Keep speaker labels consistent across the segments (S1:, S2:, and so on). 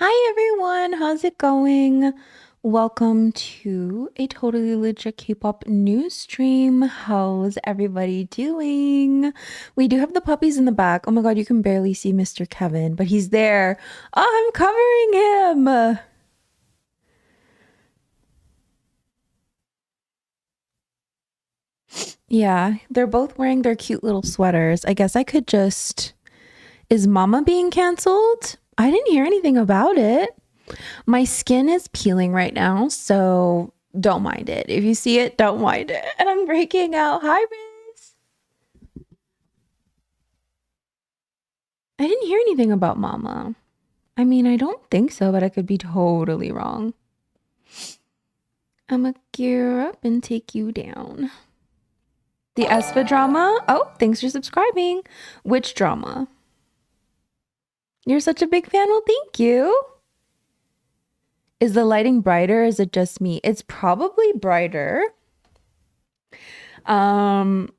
S1: Hi everyone, how's it going? Welcome to a totally legit K-pop news stream. How's everybody doing? We do have the puppies in the back. Oh my god, you can barely see Mr. Kevin, but he's there. Oh, I'm covering him. Yeah, they're both wearing their cute little sweaters. I guess I could just. Is Mama being canceled? I didn't hear anything about it. My skin is peeling right now, so don't mind it. If you see it, don't mind it. And I'm breaking out. Hi, Riz. I didn't hear anything about Mama. I mean, I don't think so, but I could be totally wrong. I'ma gear up and take you down. The Espa drama? Oh, thanks for subscribing. Which drama? You're such a big fan. Well, thank you. Is the lighting brighter? Is it just me? It's probably brighter. Um,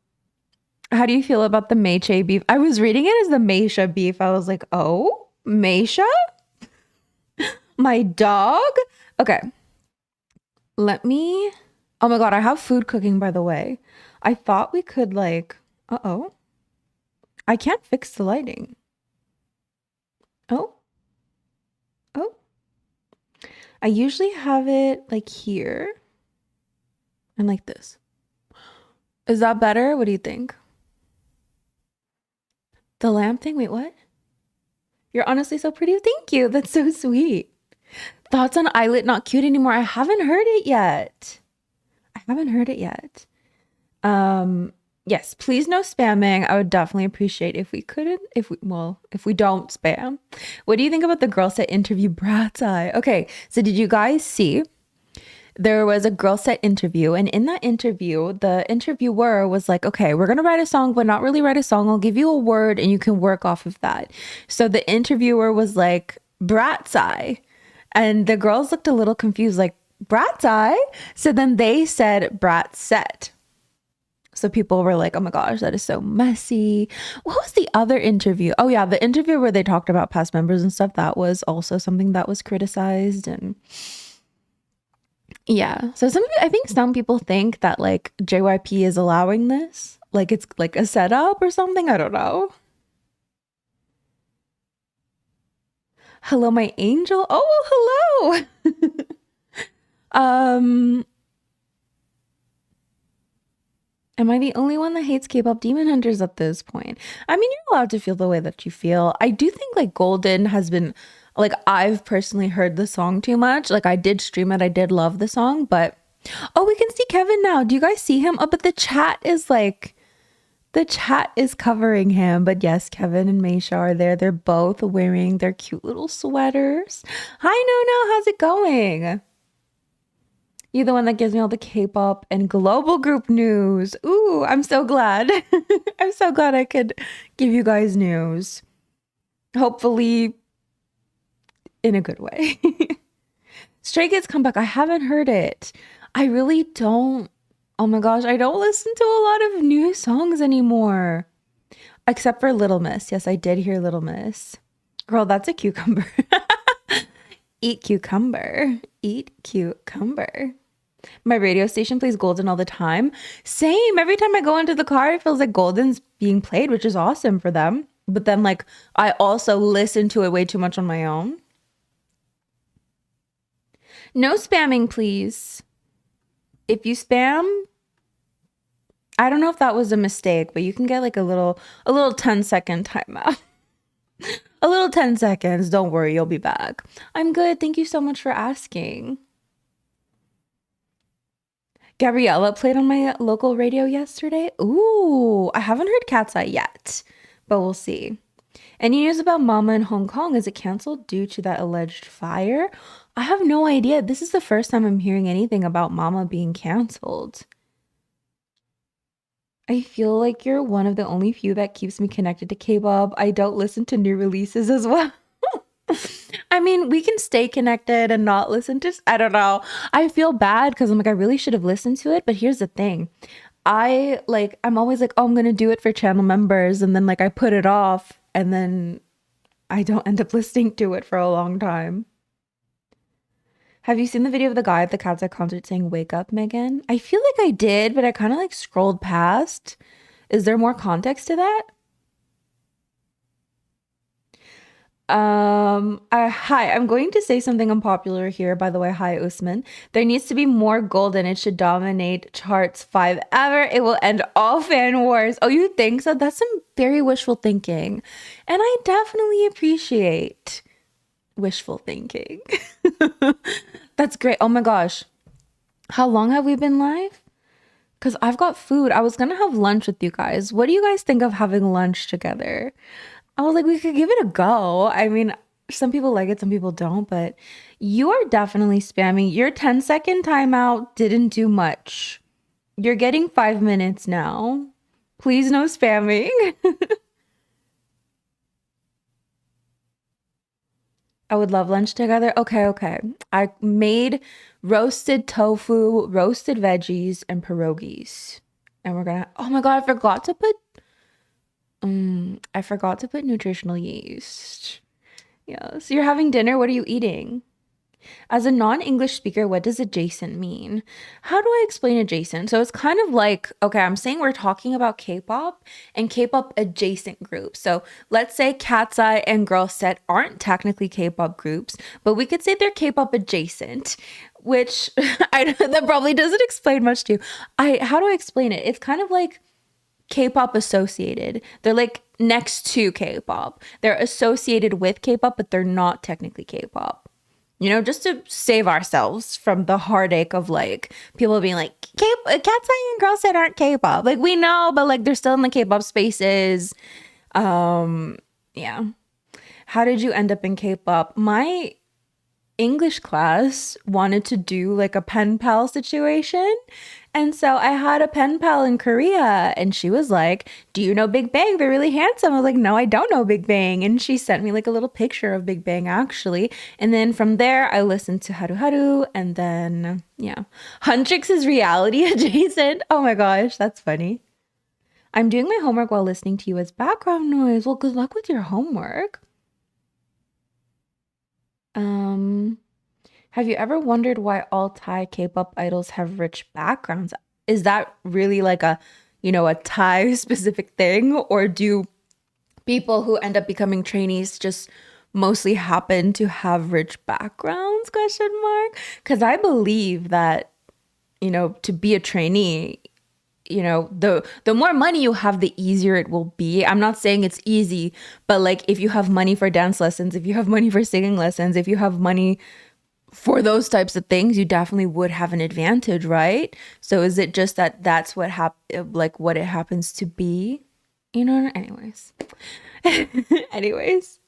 S1: How do you feel about the Meche beef? I was reading it as the Meisha beef. I was like, oh, Meisha? My dog? Okay. Let me. Oh my God, I have food cooking, by the way. I thought we could, like. Uh-oh. I can't fix the lighting. Oh. Oh. I usually have it, like, here. And like this. Is that better? What do you think? The lamp thing? Wait, what? You're honestly so pretty. Thank you. That's so sweet. Thoughts on Eyelet not cute anymore? I haven't heard it yet. I haven't heard it yet. Yes, please no spamming. I would definitely appreciate if we couldn't, if we don't spam. What do you think about the girl set interview Brat's Eye? Okay, so did you guys see? There was a girl set interview, and in that interview, the interviewer was like, okay, we're gonna write a song, but not really write a song. I'll give you a word and you can work off of that. So the interviewer was like, Brat's Eye. And the girls looked a little confused, like, Brat's Eye? So then they said Brat Set. So people were like, oh my gosh, that is so messy. What was the other interview? Oh, yeah, the interview where they talked about past members and stuff. That was also something that was criticized. And yeah, so I think some people think that like JYP is allowing this, like it's like a setup or something. I don't know. Hello, my angel. Oh, well, hello. um, Am I the only one that hates K-pop Demon Hunters at this point? I mean, you're allowed to feel the way that you feel. I do think like Golden has been like I've personally heard the song too much. Like I did stream it, I did love the song, but oh, we can see Kevin now. Do you guys see him? Oh, but the chat is covering him. But yes, Kevin and Meisha are there. They're both wearing their cute little sweaters. Hi, No, how's it going? You're the one that gives me all the K-pop and global group news. Ooh, I'm so glad. I'm so glad I could give you guys news. Hopefully in a good way. Stray Kids comeback. I haven't heard it. I really don't. Oh my gosh, I don't listen to a lot of new songs anymore. Except for Little Miss. Yes, I did hear Little Miss. Girl, that's a cucumber. Eat cucumber. Eat cucumber. My radio station plays Golden all the time. Same. Every time I go into the car, it feels like Golden's being played, which is awesome for them. But then, like, I also listen to it way too much on my own. No spamming, please. If you spam, I don't know if that was a mistake, but you can get like a little 10-second timeout. A little 10 seconds. Don't worry, you'll be back. I'm good. Thank you so much for asking. Gabriella played on my local radio yesterday. Ooh, I haven't heard Cat's Eye yet, but we'll see. Any news about Mama in Hong Kong? Is it canceled due to that alleged fire? I have no idea. This is the first time I'm hearing anything about Mama being canceled. I feel like you're one of the only few that keeps me connected to K-pop. I don't listen to new releases as well. I mean, we can stay connected and not listen to, I don't know. I feel bad because I'm like, I really should have listened to it. But here's the thing. I'm always like, oh, I'm going to do it for channel members. And then like I put it off and then I don't end up listening to it for a long time. Have you seen the video of the guy at the Cat's Eye concert saying, "Wake up, Megan"? I feel like I did, but I kind of like scrolled past. Is there more context to that? Hi, I'm going to say something unpopular here, by the way. Hi, Usman. There needs to be more golden. It should dominate charts five ever. It will end all fan wars. Oh, you think so? That's some very wishful thinking. And I definitely appreciate wishful thinking. That's great. Oh my gosh. How long have we been live? Because I've got food. I was gonna have lunch with you guys. What do you guys think of having lunch together? I was like, we could give it a go. I mean, some people like it, some people don't, but you are definitely spamming. Your 10-second timeout didn't do much. You're getting 5 minutes now. Please no spamming. I would love lunch together. Okay, okay. I made roasted tofu, roasted veggies, and pierogies. And we're gonna, oh my God, I forgot to put nutritional yeast. Yeah. So you're having dinner. What are you eating? As a non-English speaker, what does adjacent mean? How do I explain adjacent? So it's kind of like, okay, I'm saying we're talking about K-pop and K-pop adjacent groups. So let's say Cat's Eye and Girl Set aren't technically K-pop groups, but we could say they're K-pop adjacent, which that probably doesn't explain much to you. How do I explain it? It's kind of like K-pop associated. They're like next to K-pop. They're associated with K-pop, but they're not technically K-pop. You know, just to save ourselves from the heartache of like people being like, Cat's Eye and Girls that aren't K-pop. Like we know, but like they're still in the K-pop spaces. Yeah. How did you end up in K-pop? My English class wanted to do like a pen pal situation. And so I had a pen pal in Korea and she was like, "Do you know Big Bang? They're really handsome." I was like, "No, I don't know Big Bang." And she sent me like a little picture of Big Bang actually. And then from there, I listened to Haru Haru. And then, yeah. Huntrix is reality adjacent. Oh my gosh, that's funny. I'm doing my homework while listening to you as background noise. Well, good luck with your homework. Um, Have you ever wondered why all Thai K-pop idols have rich backgrounds? Is that really like a Thai specific thing, or do people who end up becoming trainees just mostly happen to have rich backgrounds? Question mark. Because I believe that, to be a trainee, the more money you have, the easier it will be. I'm not saying it's easy, but like if you have money for dance lessons, if you have money for singing lessons, if you have money for those types of things, you definitely would have an advantage, right? So is it just that that's like what it happens to be? Anyways. Anyways.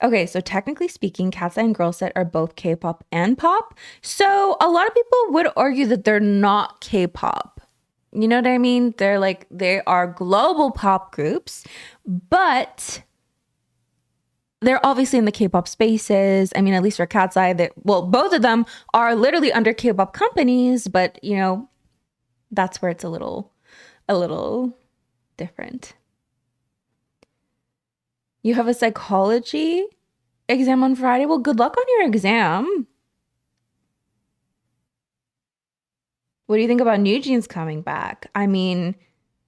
S1: Okay, so technically speaking, Cat's Eye and Girl Set are both K-pop and pop. So a lot of people would argue that they're not K-pop. You know what I mean? They are global pop groups, but they're obviously in the K-pop spaces. I mean, at least for Cat's Eye, both of them are literally under K-pop companies, but that's where it's a little different. You have a psychology exam on Friday. Well, good luck on your exam. What do you think about New Jeans coming back? I mean,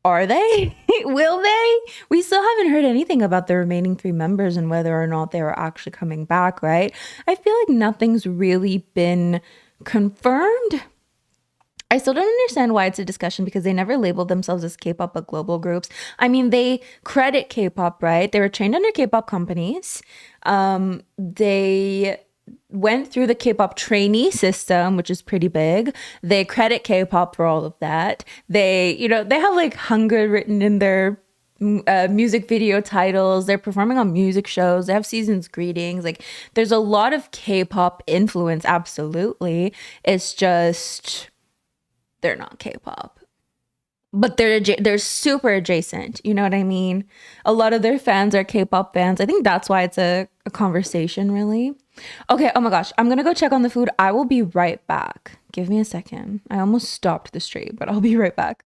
S1: are they? Will they? We still haven't heard anything about the remaining three members and whether or not they are actually coming back, right? I feel like nothing's really been confirmed. I still don't understand why it's a discussion because they never labeled themselves as K-pop but global groups. I mean, they credit K-pop, right? They were trained under K-pop companies. They went through the K-pop trainee system, which is pretty big. They credit K-pop for all of that. They have like hunger written in their music video titles. They're performing on music shows. They have seasons greetings. Like there's a lot of K-pop influence. Absolutely. It's just they're not K-pop. But they're super adjacent. You know what I mean? A lot of their fans are K-pop fans. I think that's why it's a conversation, really. Okay, oh my gosh. I'm gonna go check on the food. I will be right back. Give me a second. I almost stopped the stream, but I'll be right back.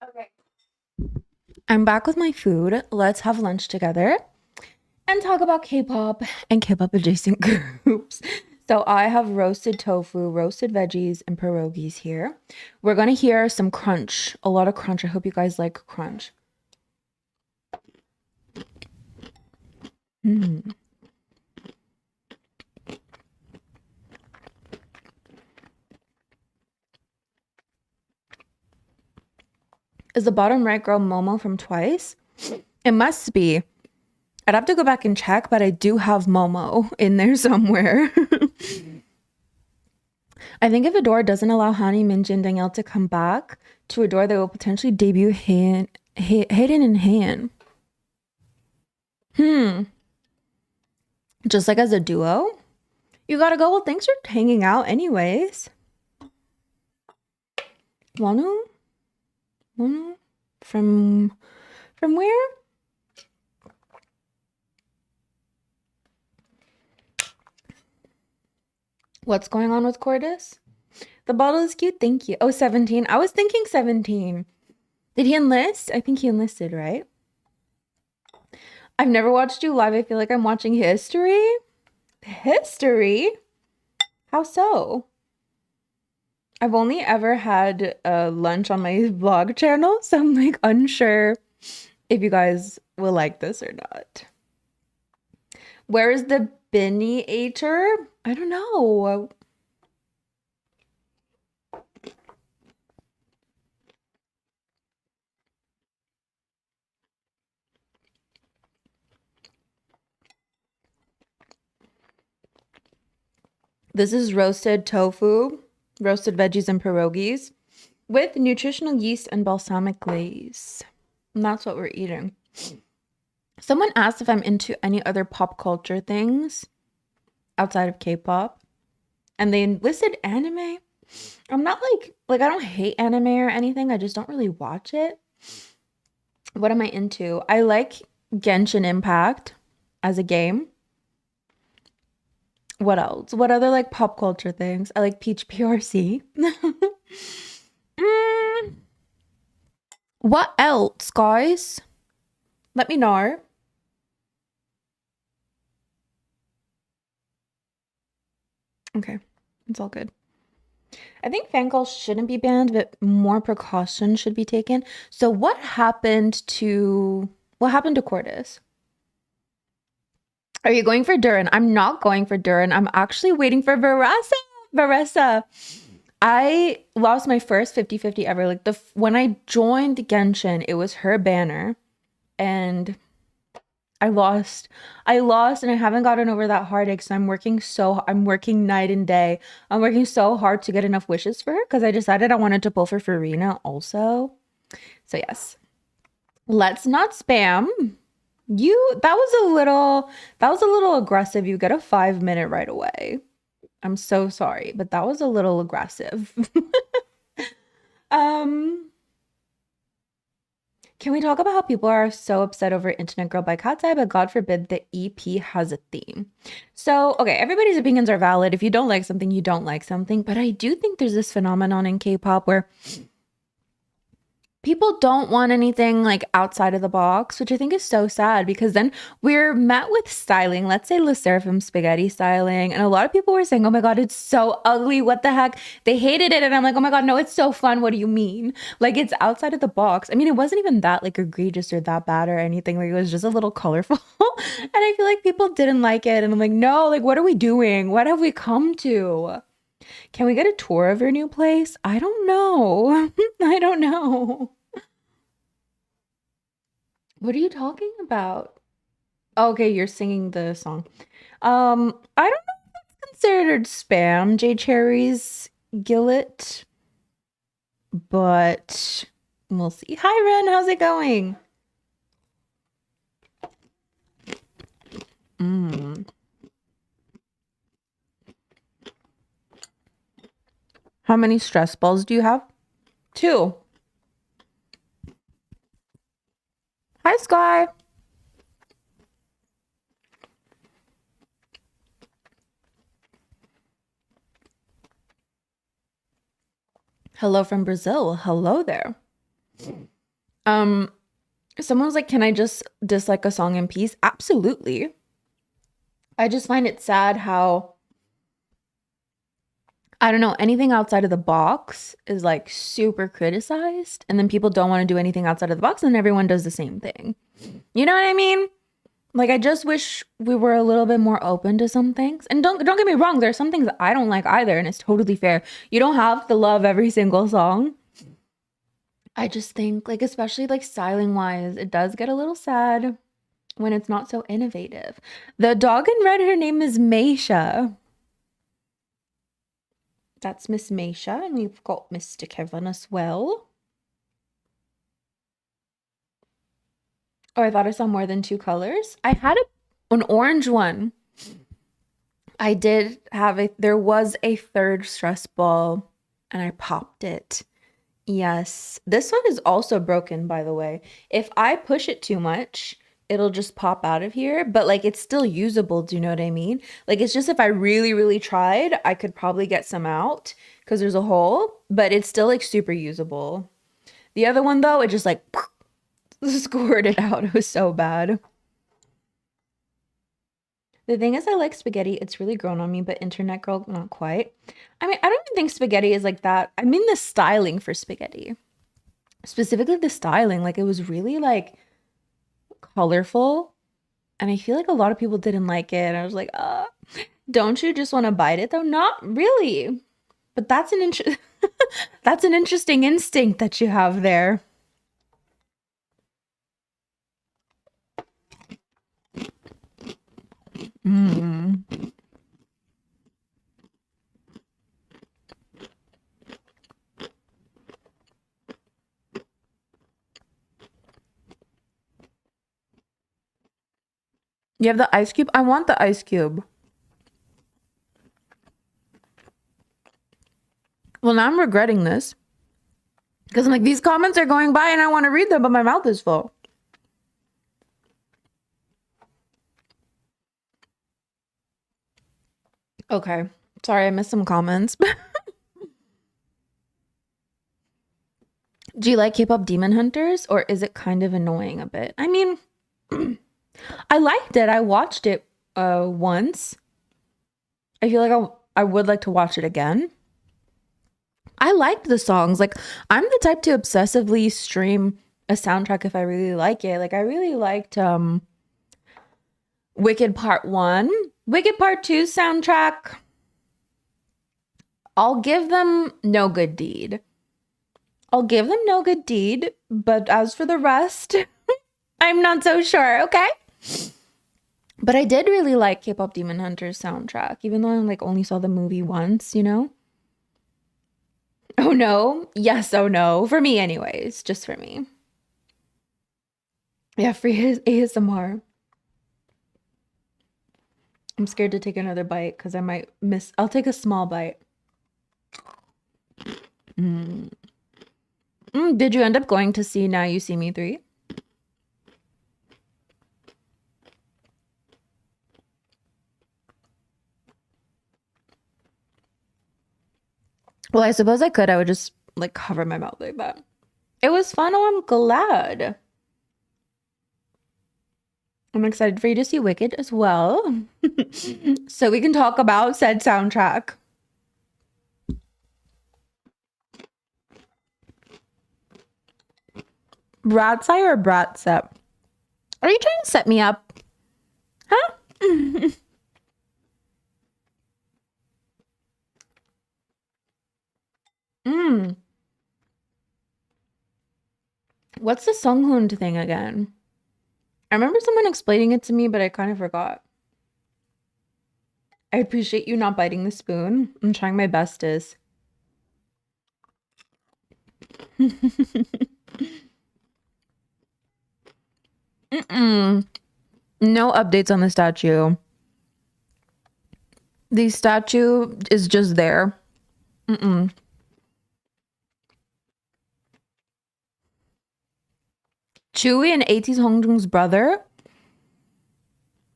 S1: Okay. I'm back with my food. Let's have lunch together and talk about K-pop and K-pop adjacent groups. So I have roasted tofu, roasted veggies, and pierogies here. We're gonna hear some crunch, a lot of crunch. I hope you guys like crunch. Mm. Is the bottom right girl Momo from Twice? It must be. I'd have to go back and check, but I do have Momo in there somewhere. I think if Adore doesn't allow Hani, Minji, and Danielle to come back to Adore, they will potentially debut Hayden and Han. Just like as a duo? You gotta go. Well, thanks for hanging out anyways. Wanu? Wanu? From where? What's going on with Cordis? The bottle is cute. Thank you. Oh, 17. I was thinking 17. Did he enlist? I think he enlisted, right? I've never watched you live. I feel like I'm watching history. History? How so? I've only ever had lunch on my vlog channel, so I'm like unsure if you guys will like this or not. Where is the Binny-ater? I don't know. This is roasted tofu, roasted veggies and pierogies with nutritional yeast and balsamic glaze. And that's what we're eating. Someone asked if I'm into any other pop culture things outside of K-pop, and they listed anime. I'm not like I don't hate anime or anything. I just don't really watch it. What am I into? I like Genshin Impact as a game. What else? What other like pop culture things? I like Peach PRC. Mm, what else, guys? Let me know. Okay, it's all good. I think fan calls shouldn't be banned, but more precaution should be taken. So what happened to Cordis? Are you going for Duran? I'm not going for Duran. I'm actually waiting for Varesa. Varesa. I lost my first 50-50 ever. Like when I joined Genshin, it was her banner and I lost. I lost and I haven't gotten over that heartache. So I'm working night and day. I'm working so hard to get enough wishes for her because I decided I wanted to pull for Farina also. So yes. Let's not spam. That was a little aggressive. You get a 5 minute right away. I'm so sorry, but that was a little aggressive. um Can we talk about how people are so upset over Internet Girl by Katsai, but God forbid the EP has a theme? So, okay, everybody's opinions are valid. If you don't like something, you don't like something. But I do think there's this phenomenon in K-pop where people don't want anything like outside of the box, which I think is so sad because then we're met with styling, let's say Le Sserafim spaghetti styling, and a lot of people were saying, oh my God, it's so ugly. What the heck? They hated it. And I'm like, oh my God, no, it's so fun. What do you mean? Like it's outside of the box. I mean, it wasn't even that like egregious or that bad or anything. Like it was just a little colorful. And I feel like people didn't like it. And I'm like, no, like what are we doing? What have we come to? Can we get a tour of your new place? I don't know. I don't know. What are you talking about? Okay, you're singing the song. I don't know if that's considered spam, J Cherry's Gillet, but we'll see. Hi, Ren, how's it going? Mm. How many stress balls do you have? 2. Hi, Sky. Hello from Brazil. Hello there. Um, someone was like, "Can I just dislike a song in peace?" Absolutely. I just find it sad how I don't know, anything outside of the box is like super criticized, and then people don't want to do anything outside of the box, and everyone does the same thing. You know what I mean? Like I just wish we were a little bit more open to some things. And don't get me wrong, there are some things that I don't like either, and it's totally fair. You don't have to love every single song. I just think like especially like styling wise, it does get a little sad when it's not so innovative. The dog in red, her name is Meisha. That's Miss Meisha, and we've got Mr. Kevin as well. Oh, I thought I saw more than two colors. I had an orange one. I did have there was a third stress ball and I popped it. Yes. This one is also broken, by the way. If I push it too much, it'll just pop out of here, but like it's still usable. Do you know what I mean? Like it's just if I really, really tried, I could probably get some out because there's a hole, but it's still like super usable. The other one though, it just like squirted out. It was so bad. The thing is, I like spaghetti. It's really grown on me, but internet girl, not quite. I mean, I don't even think spaghetti is like that. I mean, the styling for spaghetti, specifically the styling, like it was really like colorful. And I feel like a lot of people didn't like it. And I was like, don't you just want to bite it though? Not really. But that's that's an interesting instinct that you have there. Mm. You have the ice cube? I want the ice cube. Well, now I'm regretting this because I'm like, these comments are going by and I want to read them, but my mouth is full. Okay. Sorry, I missed some comments. Do you like K-pop Demon Hunters or is it kind of annoying a bit? I mean, I liked it. I watched it once. I feel like I would like to watch it again. I liked the songs. Like I'm the type to obsessively stream a soundtrack if I really like it. Like I really liked Wicked Part 1. Wicked Part 2 soundtrack. I'll give them No Good Deed. I'll give them No Good Deed, but as for the rest, I'm not so sure, okay? But I did really like K-pop Demon Hunters soundtrack, even though I like only saw the movie once, you know? Oh no. Yes, oh no. For me anyways, just for me. Yeah, free ASMR. I'm scared to take another bite because I might miss. I'll take a small bite. Mm. Did you end up going to see Now You See Me 3? Well, I suppose I could. I would just like cover my mouth like that. It was fun. Oh, I'm glad. I'm excited for you to see Wicked as well. So we can talk about said soundtrack. Bratsai or Bratset? Are you trying to set me up? Huh? mm. What's the Songhun thing again? I remember someone explaining it to me, but I kind of forgot. I appreciate you not biting the spoon. I'm trying my bestest. Mm-mm. No updates on the statue. The statue is just there. Mm-mm. Chewie and AT's Hongjung's brother?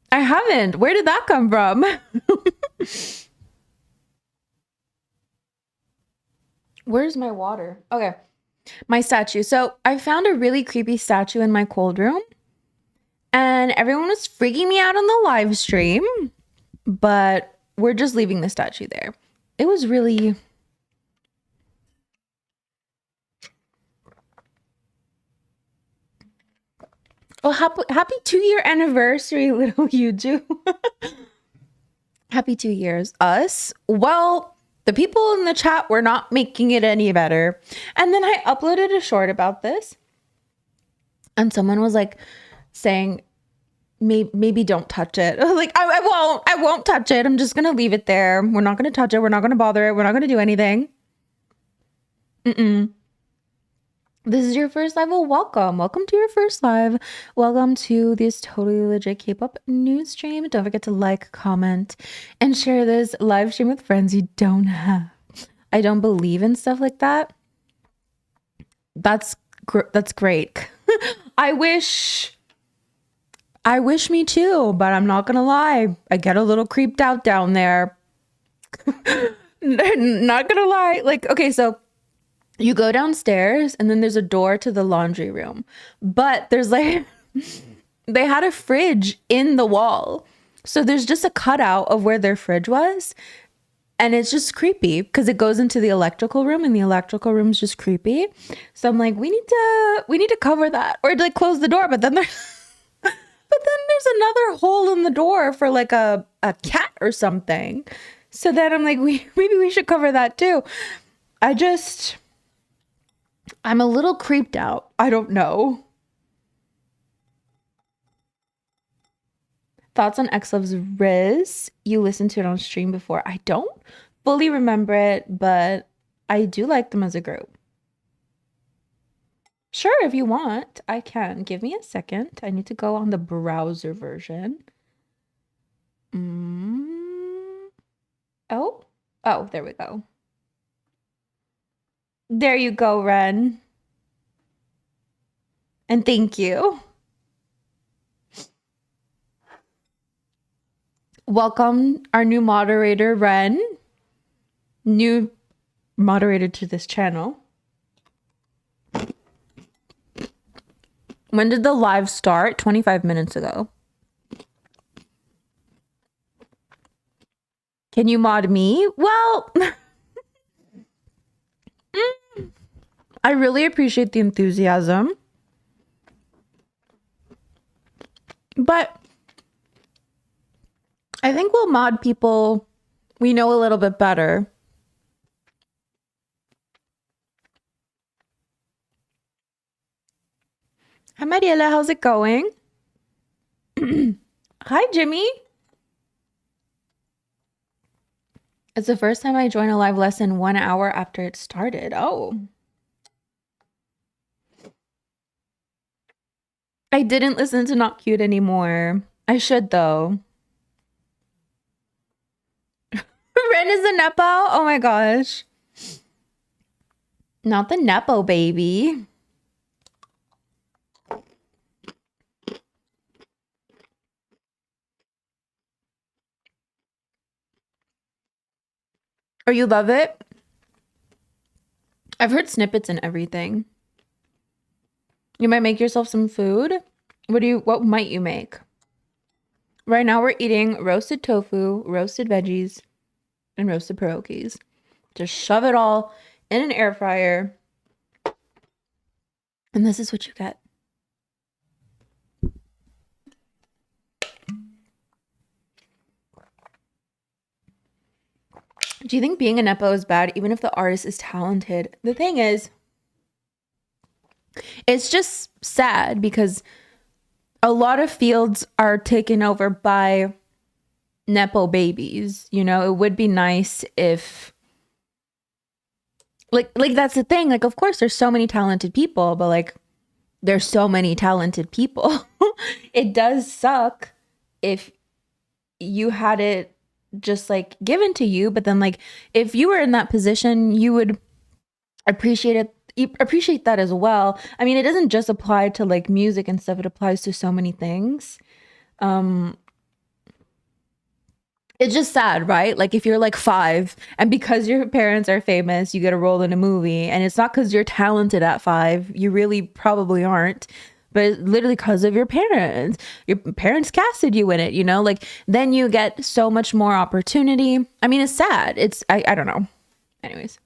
S1: I haven't. Where did that come from? Where's my water? Okay. My statue. So I found a really creepy statue in my cold room, and everyone was freaking me out on the live stream, but we're just leaving the statue there. It was really... Oh, happy 2-year anniversary, little Yuju. Happy 2 years. Us? Well, the people in the chat were not making it any better. And then I uploaded a short about this, and someone was like saying, maybe don't touch it. Like, I won't touch it. I'm just gonna leave it there. We're not gonna touch it. We're not gonna bother it. We're not gonna do anything. This is your first live. Well, welcome to your first live. Welcome to this totally legit K-pop news stream. Don't forget to like, comment, and share this live stream with friends you don't have. I don't believe in stuff like that. That's great. I wish me too, but I'm not gonna lie. I get a little creeped out down there. Not gonna lie. Like, okay, so you go downstairs and then there's a door to the laundry room, but there's like, they had a fridge in the wall. So there's just a cutout of where their fridge was. And it's just creepy because it goes into the electrical room, and the electrical room's just creepy. So I'm like, we need to cover that, or like close the door. But then there's another hole in the door for like a cat or something. So then I'm like, maybe we should cover that too. I'm a little creeped out. I don't know. Thoughts on X-Love's Riz? You listened to it on stream before. I don't fully remember it, but I do like them as a group. Sure, if you want, I can. Give me a second. I need to go on the browser version. Oh, there we go. There you go, Ren. And thank you. Welcome our new moderator, Ren. New moderator to this channel. When did the live start? 25 minutes ago. Can you mod me? Well, I really appreciate the enthusiasm. But I think we'll mod people we know a little bit better. Hi, Mariela. How's it going? Hi, Jimmy. It's the first time I join a live lesson 1 hour after it started. Oh. I didn't listen to Not Cute anymore. I should, though. Ren is a Nepo? Oh my gosh. Not the Nepo baby. Oh, you love it? I've heard snippets and everything. You might make yourself some food. What might you make? Right now we're eating roasted tofu, roasted veggies, and roasted pierogies. Just shove it all in an air fryer. And this is what you get. Do you think being a Nepo is bad, even if the artist is talented? The thing is, it's just sad because a lot of fields are taken over by Nepo babies. You know, it would be nice if like that's the thing. Like, of course, there's so many talented people, but like, there's so many talented people. It does suck if you had it just like given to you, but then like if you were in that position, you would appreciate that as well. I mean, it doesn't just apply to like music and stuff, it applies to so many things. It's just sad, right? Like if you're like 5 and because your parents are famous, you get a role in a movie and it's not because you're talented at 5, you really probably aren't, but it's literally because of your parents. Your parents casted you in it, you know? Like then you get so much more opportunity. I mean, it's sad. I don't know. Anyways.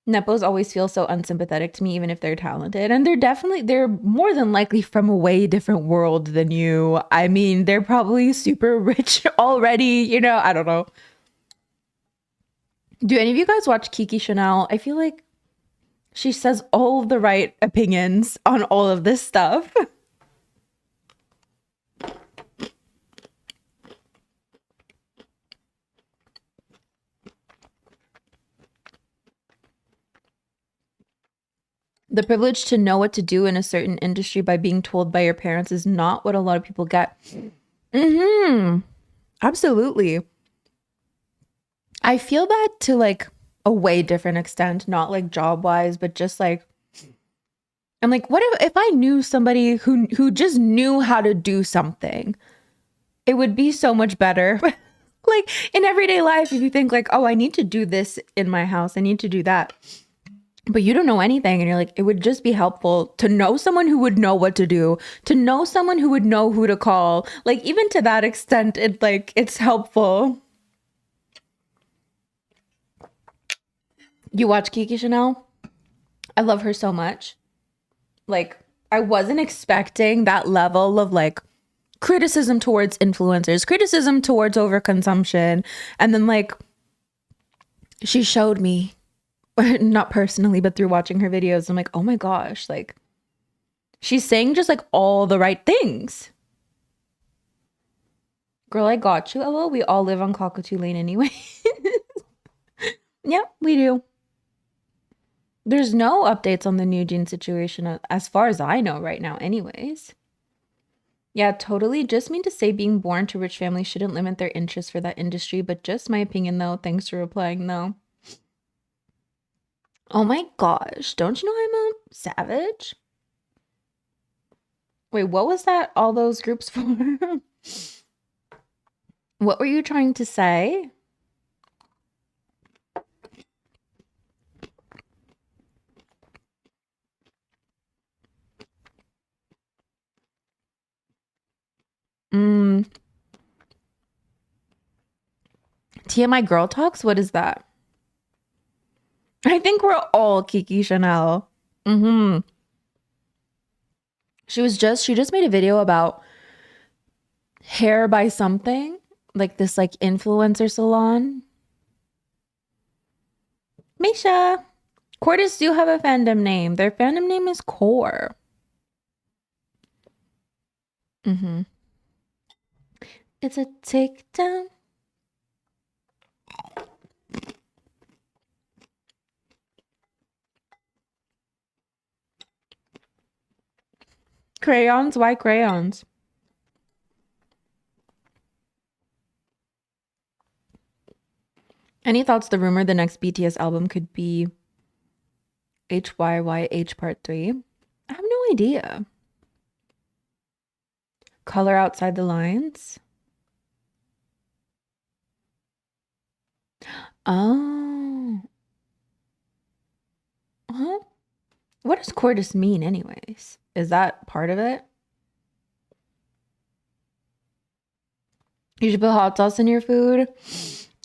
S1: Nepos always feel so unsympathetic to me, even if they're talented. And they're more than likely from a way different world than you. I mean, they're probably super rich already, you know? I don't know. Do any of you guys watch Kiki Chanel? I feel like she says all of the right opinions on all of this stuff. The privilege to know what to do in a certain industry by being told by your parents is not what a lot of people get. Mm-hmm. Absolutely. I feel that to like a way different extent, not like job wise, but just like I'm like, what if I knew somebody who just knew how to do something? It would be so much better. Like in everyday life, if you think like, oh, I need to do this in my house, I need to do that. But you don't know anything and you're like, it would just be helpful to know someone who would know what to do, to know someone who would know who to call. Like even to that extent, it's helpful. You watch Kiki Chanel? I love her so much. Like I wasn't expecting that level of like criticism towards influencers, criticism towards overconsumption. And then like she showed me, not personally, but through watching her videos, I'm like, oh my gosh, like she's saying just like all the right things. Girl, I got you. Oh, we all live on Cockatoo Lane anyway. Yeah, we do. There's no updates on the New Jean situation as far as I know right now, anyways. Yeah, totally. Just mean to say being born to rich families shouldn't limit their interest for that industry, but just my opinion though. Thanks for replying though. Oh my gosh, don't you know I'm a savage? Wait, what was that? All those groups for? What were you trying to say? Mm, TMI Girl Talks? What is that? I think we're all Kiki Chanel. Mm-hmm. She just made a video about hair by something, like this like influencer salon. Misha. Cordis do have a fandom name. Their fandom name is Core. Mm-hmm. It's a takedown. Crayons? Why crayons? Any thoughts? The rumor the next BTS album could be HYYH Part 3? I have no idea. Color outside the lines? Oh. Huh? What does Cordis mean, anyways? Is that part of it? You should put hot sauce in your food?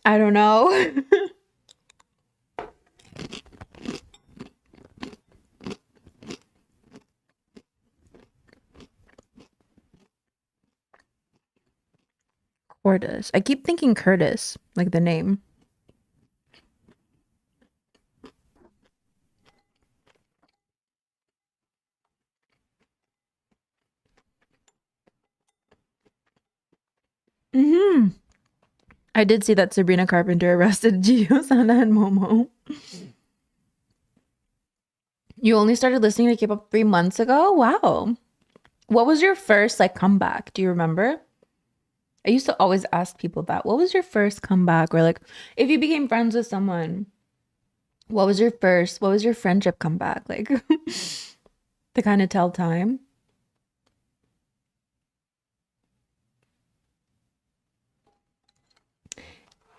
S1: I don't know. Cordis. I keep thinking Curtis, like the name. Mm-hmm. I did see that Sabrina Carpenter arrested Gio, Sana, and Momo. You only started listening to K-pop 3 months ago? Wow. What was your first like comeback? Do you remember? I used to always ask people that. What was your first comeback? Or like if you became friends with someone, what was your friendship comeback? Like to kind of tell time.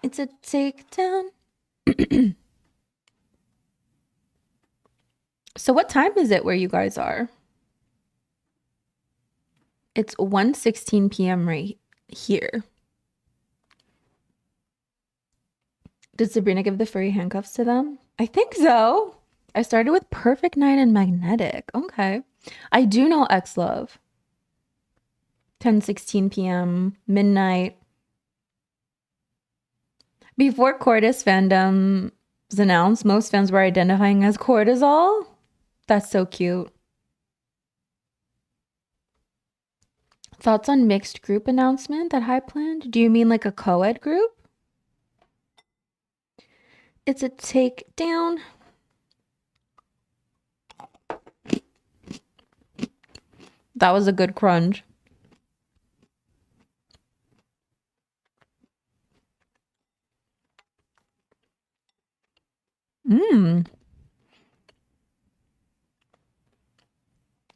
S1: It's a takedown. So what time is it where you guys are? It's 1:16 p.m. right here. Did Sabrina give the furry handcuffs to them? I think so. I started with Perfect Night and Magnetic. Okay. I do know X Love. 10:16 p.m. midnight. Before Cordis fandom was announced, most fans were identifying as cortisol. That's so cute. Thoughts on mixed group announcement that High planned? Do you mean like a co-ed group? It's a takedown. That was a good crunch.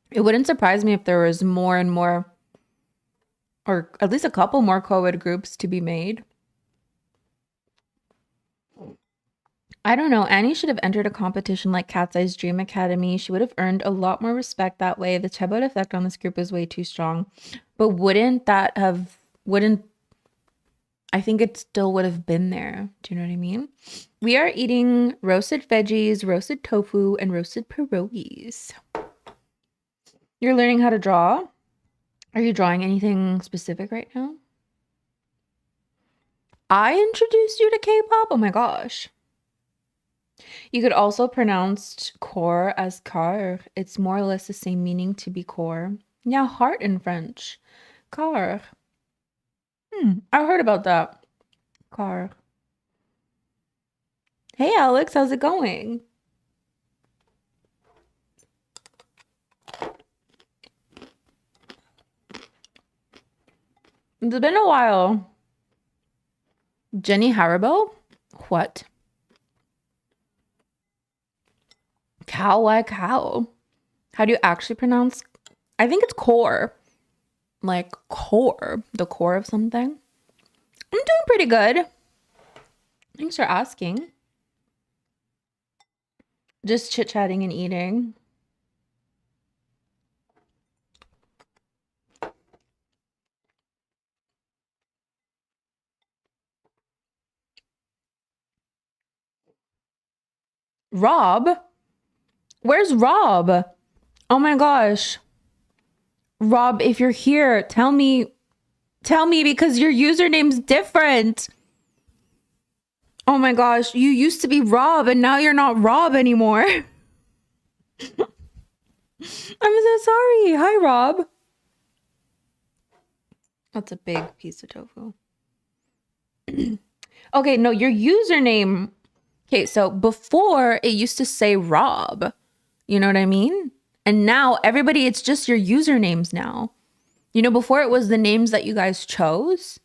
S1: It wouldn't surprise me if there was more and more, or at least a couple more co-ed groups to be made. I don't know. Annie should have entered a competition like Cat's Eye's Dream Academy. She would have earned a lot more respect that way. The Chebot effect on this group is way too strong. But wouldn't I think it still would have been there. Do you know what I mean? We are eating roasted veggies, roasted tofu, and roasted pierogies. You're learning how to draw? Are you drawing anything specific right now? I introduced you to K-pop? Oh my gosh. You could also pronounce core as car. It's more or less the same meaning to be core. Yeah, heart in French. Car. I heard about that. Car. Hey Alex, how's it going? It's been a while. Jenny Haribo? What? Cow like cow. How do you actually pronounce? I think it's core. Like core. The core of something. I'm doing pretty good. Thanks for asking. Just chit-chatting and eating. Rob? Where's Rob? Oh my gosh. Rob, if you're here, tell me because your username's different. Oh my gosh, you used to be Rob and now you're not Rob anymore. I'm so sorry. Hi, Rob. That's a big piece of tofu. Okay, no, your username. Okay, so before it used to say Rob. You know what I mean? And now everybody, it's just your usernames now. You know, before it was the names that you guys chose.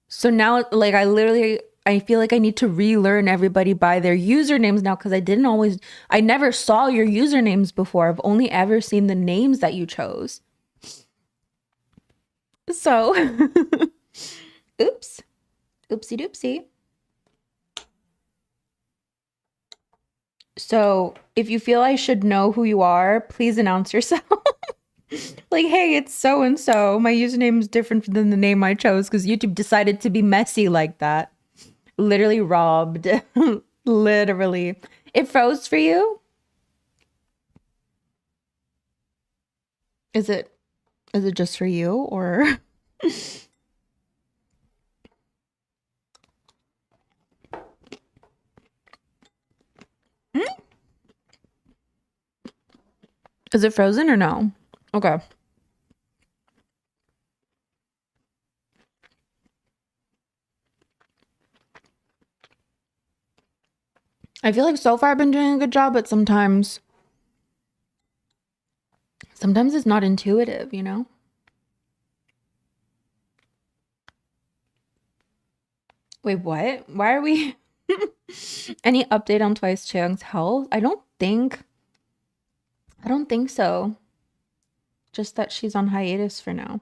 S1: So now, like, I feel like I need to relearn everybody by their usernames now because I never saw your usernames before. I've only ever seen the names that you chose. So, oops. Oopsie doopsie. So, if you feel I should know who you are, please announce yourself. Like, hey, it's so and so. My username is different than the name I chose because YouTube decided to be messy like that. Literally robbed. Literally. It froze for you? Is it just for you or is it frozen or no? Okay. I feel like so far I've been doing a good job, but sometimes it's not intuitive, you know? Wait, what? Why are we any update on Twice Chang's health? I don't think so. Just that she's on hiatus for now.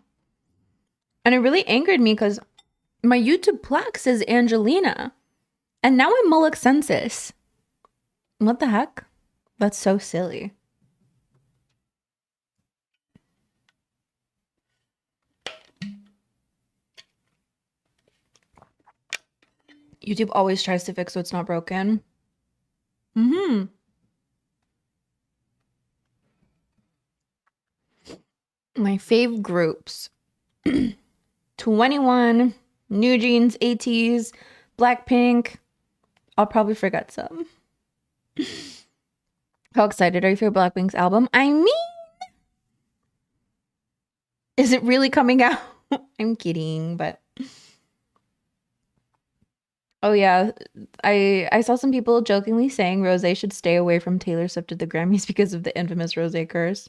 S1: And it really angered me because My YouTube plaque says Angelina. And now I'm Mullock Census. What the heck? That's so silly. YouTube always tries to fix what's not broken. Mm-hmm. My fave groups. 21, New Jeans, ATs, Blackpink. I'll probably forget some. How excited are you for Blackpink's album? I mean, is it really coming out? I'm kidding, but oh yeah, I saw some people jokingly saying Rosé should stay away from Taylor Swift at the Grammys because of the infamous Rosé curse.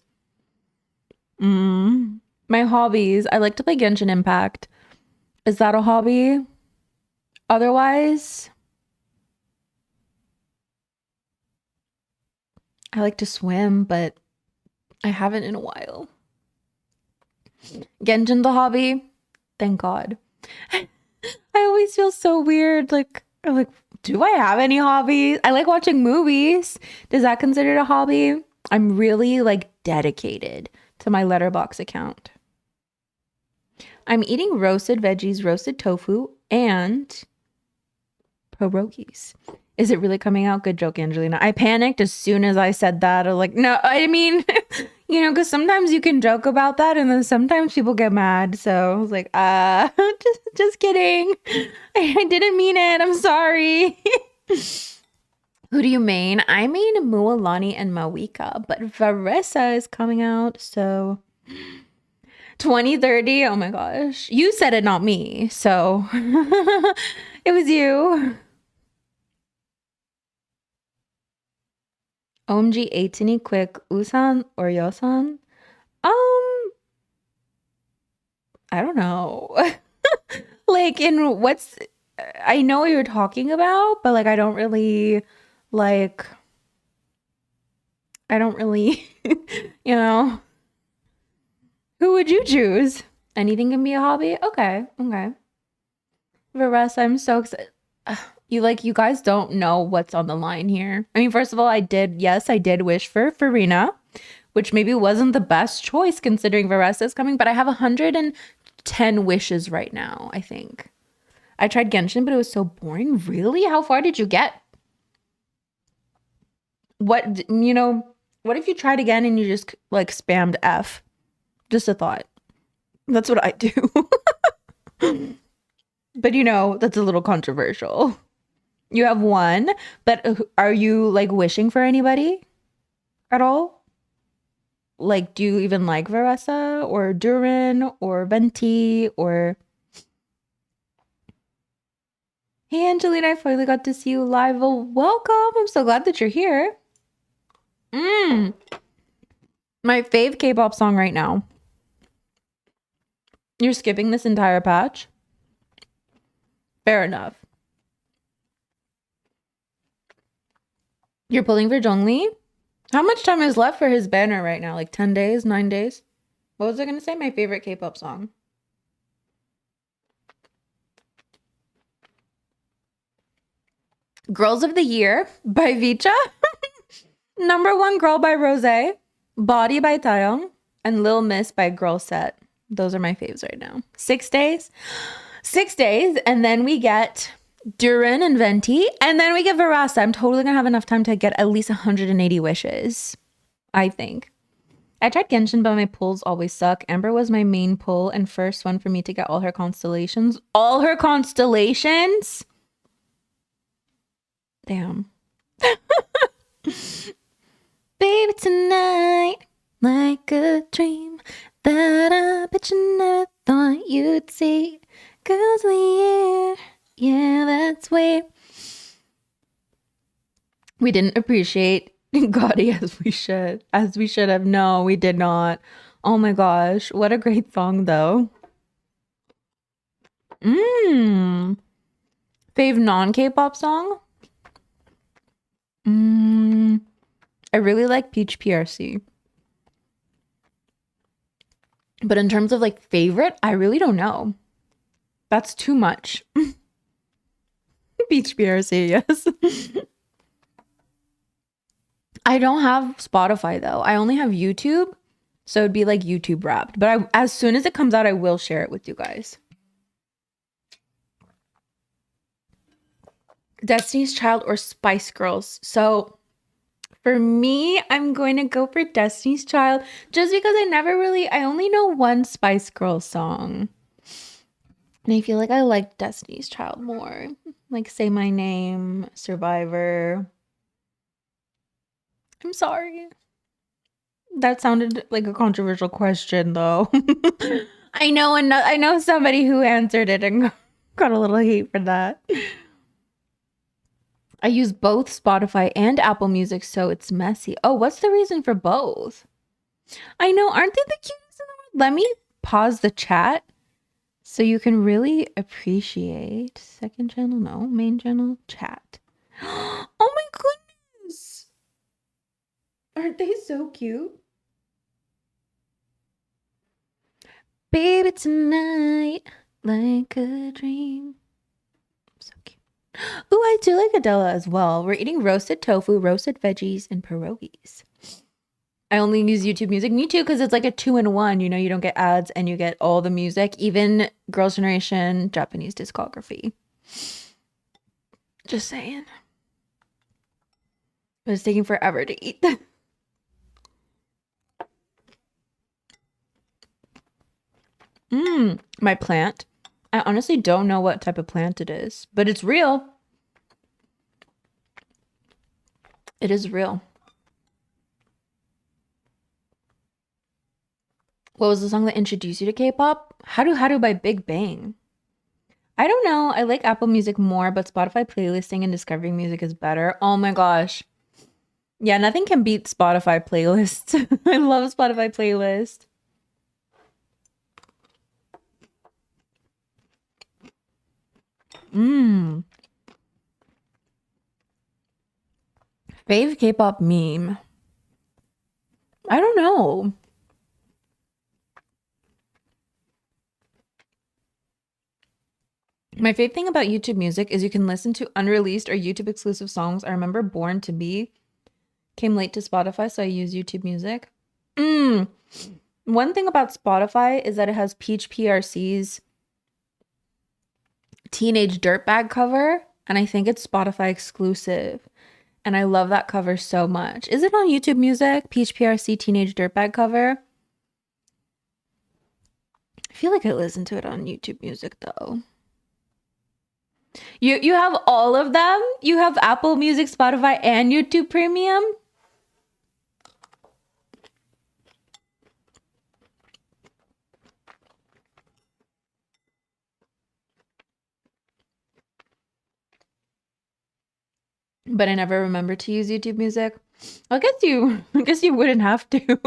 S1: My hobbies. I like to play Genshin Impact. Is that a hobby? Otherwise, I like to swim, but I haven't in a while. Genshin the hobby? Thank God. I always feel so weird. Like, do I have any hobbies? I like watching movies. Does that consider a hobby? I'm really like dedicated to my Letterboxd account. I'm eating roasted veggies, roasted tofu, and pierogies. Is it really coming out? Good joke, Angelina. I panicked as soon as I said that. I'm like, no, I mean, because sometimes you can joke about that and then sometimes people get mad. So I was like, just kidding. I didn't mean it. I'm sorry. Who do you main? I main Mualani and Mawika, but Varessa is coming out, so 2030. Oh my gosh. You said it, not me. So it was you. OMG 18 quick Usan or Yosan? I don't know. Like in what's I know what you're talking about, but like I don't really like you know. Who would you choose? Anything can be a hobby? Okay. Varess, I'm so excited. You guys don't know what's on the line here. I mean, first of all, I did wish for Farina, which maybe wasn't the best choice considering Varessa is coming, but I have 110 wishes right now, I think. I tried Genshin, but it was so boring. Really? How far did you get? What if you tried again and you just like spammed F? Just a thought. That's what I do. But that's a little controversial. You have one, but are you like wishing for anybody at all? Like, do you even like Varessa or Durin or Venti or... Hey, Angelina, I finally got to see you live. Well, welcome. I'm so glad that you're here. My fave K-pop song right now. You're skipping this entire patch? Fair enough. You're pulling for Zhongli? How much time is left for his banner right now? Like 10 days, 9 days? What was I going to say? My favorite K-pop song. Girls of the Year by Vicha. Number 1 Girl by Rosé. Body by Taeyong. And Lil Miss by Girl Set. Those are my faves right now. 6 days. 6 days. And then we get Durin and Venti. And then we get Varasa. I'm totally going to have enough time to get at least 180 wishes. I think. I tried Genshin, but my pulls always suck. Ember was my main pull and first one for me to get all her constellations. All her constellations? Damn. Baby, tonight, like a dream that I bet you never thought you'd see. Girls of the Year, yeah, that's way. We didn't appreciate Gotti as we should have. No, we did not. Oh my gosh, what a great song though. Fave non-K-pop song? I really like Peach PRC. But in terms of like favorite, I really don't know. That's too much. Beach BRC, yes. I don't have Spotify though. I only have YouTube. So it'd be like YouTube Wrapped. But as soon as it comes out, I will share it with you guys. Destiny's Child or Spice Girls. So for me, I'm going to go for Destiny's Child just because I only know one Spice Girls song. And I feel like I like Destiny's Child more. Like Say My Name, Survivor. I'm sorry. That sounded like a controversial question though. I know somebody who answered it and got a little hate for that. I use both Spotify and Apple Music, so it's messy. Oh, what's the reason for both? I know, aren't they the cutest in the world? Let me pause the chat so you can really appreciate second channel, no, main channel, chat. Oh my goodness. Aren't they so cute? Baby tonight, like a dream. So cute. Ooh, I do like Adela as well. We're eating roasted tofu, roasted veggies, and pierogies. I only use YouTube Music. Me too, because it's like a 2-in-1. You know, you don't get ads and you get all the music, even Girls' Generation, Japanese discography. Just saying. But it's taking forever to eat. My plant. I honestly don't know what type of plant it is, but it's real. It is real. What was the song that introduced you to K-pop? How do by Big Bang. I don't know. I like Apple Music more, but Spotify playlisting and discovering music is better. Oh my gosh. Yeah, nothing can beat Spotify playlists. I love Spotify playlist. Fave K-pop meme. I don't know. My favorite thing about YouTube Music is you can listen to unreleased or YouTube exclusive songs. I remember Born to Be came late to Spotify, so I use YouTube Music. One thing about Spotify is that it has Peach PRC's Teenage Dirtbag cover, and I think it's Spotify exclusive. And I love that cover so much. Is it on YouTube Music? Peach PRC Teenage Dirtbag cover? I feel like I listened to it on YouTube Music though. You have all of them? You have Apple Music, Spotify, and YouTube Premium? But I never remember to use YouTube Music. I guess you wouldn't have to.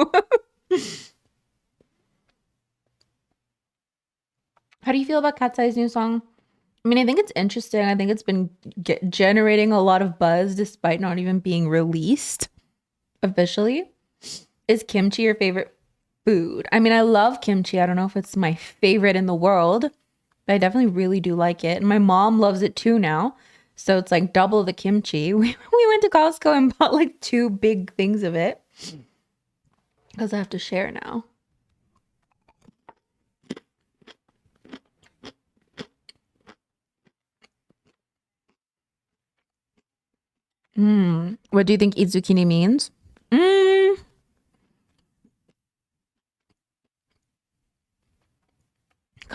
S1: How do you feel about Cat's Eye's new song? I mean, I think it's interesting. I think it's been generating a lot of buzz despite not even being released officially. Is kimchi your favorite food? I mean, I love kimchi. I don't know if it's my favorite in the world, but I definitely really do like it. And my mom loves it too now. So it's like double the kimchi. We went to Costco and bought like 2 big things of it because I have to share now. What do you think eat zucchini means? Kind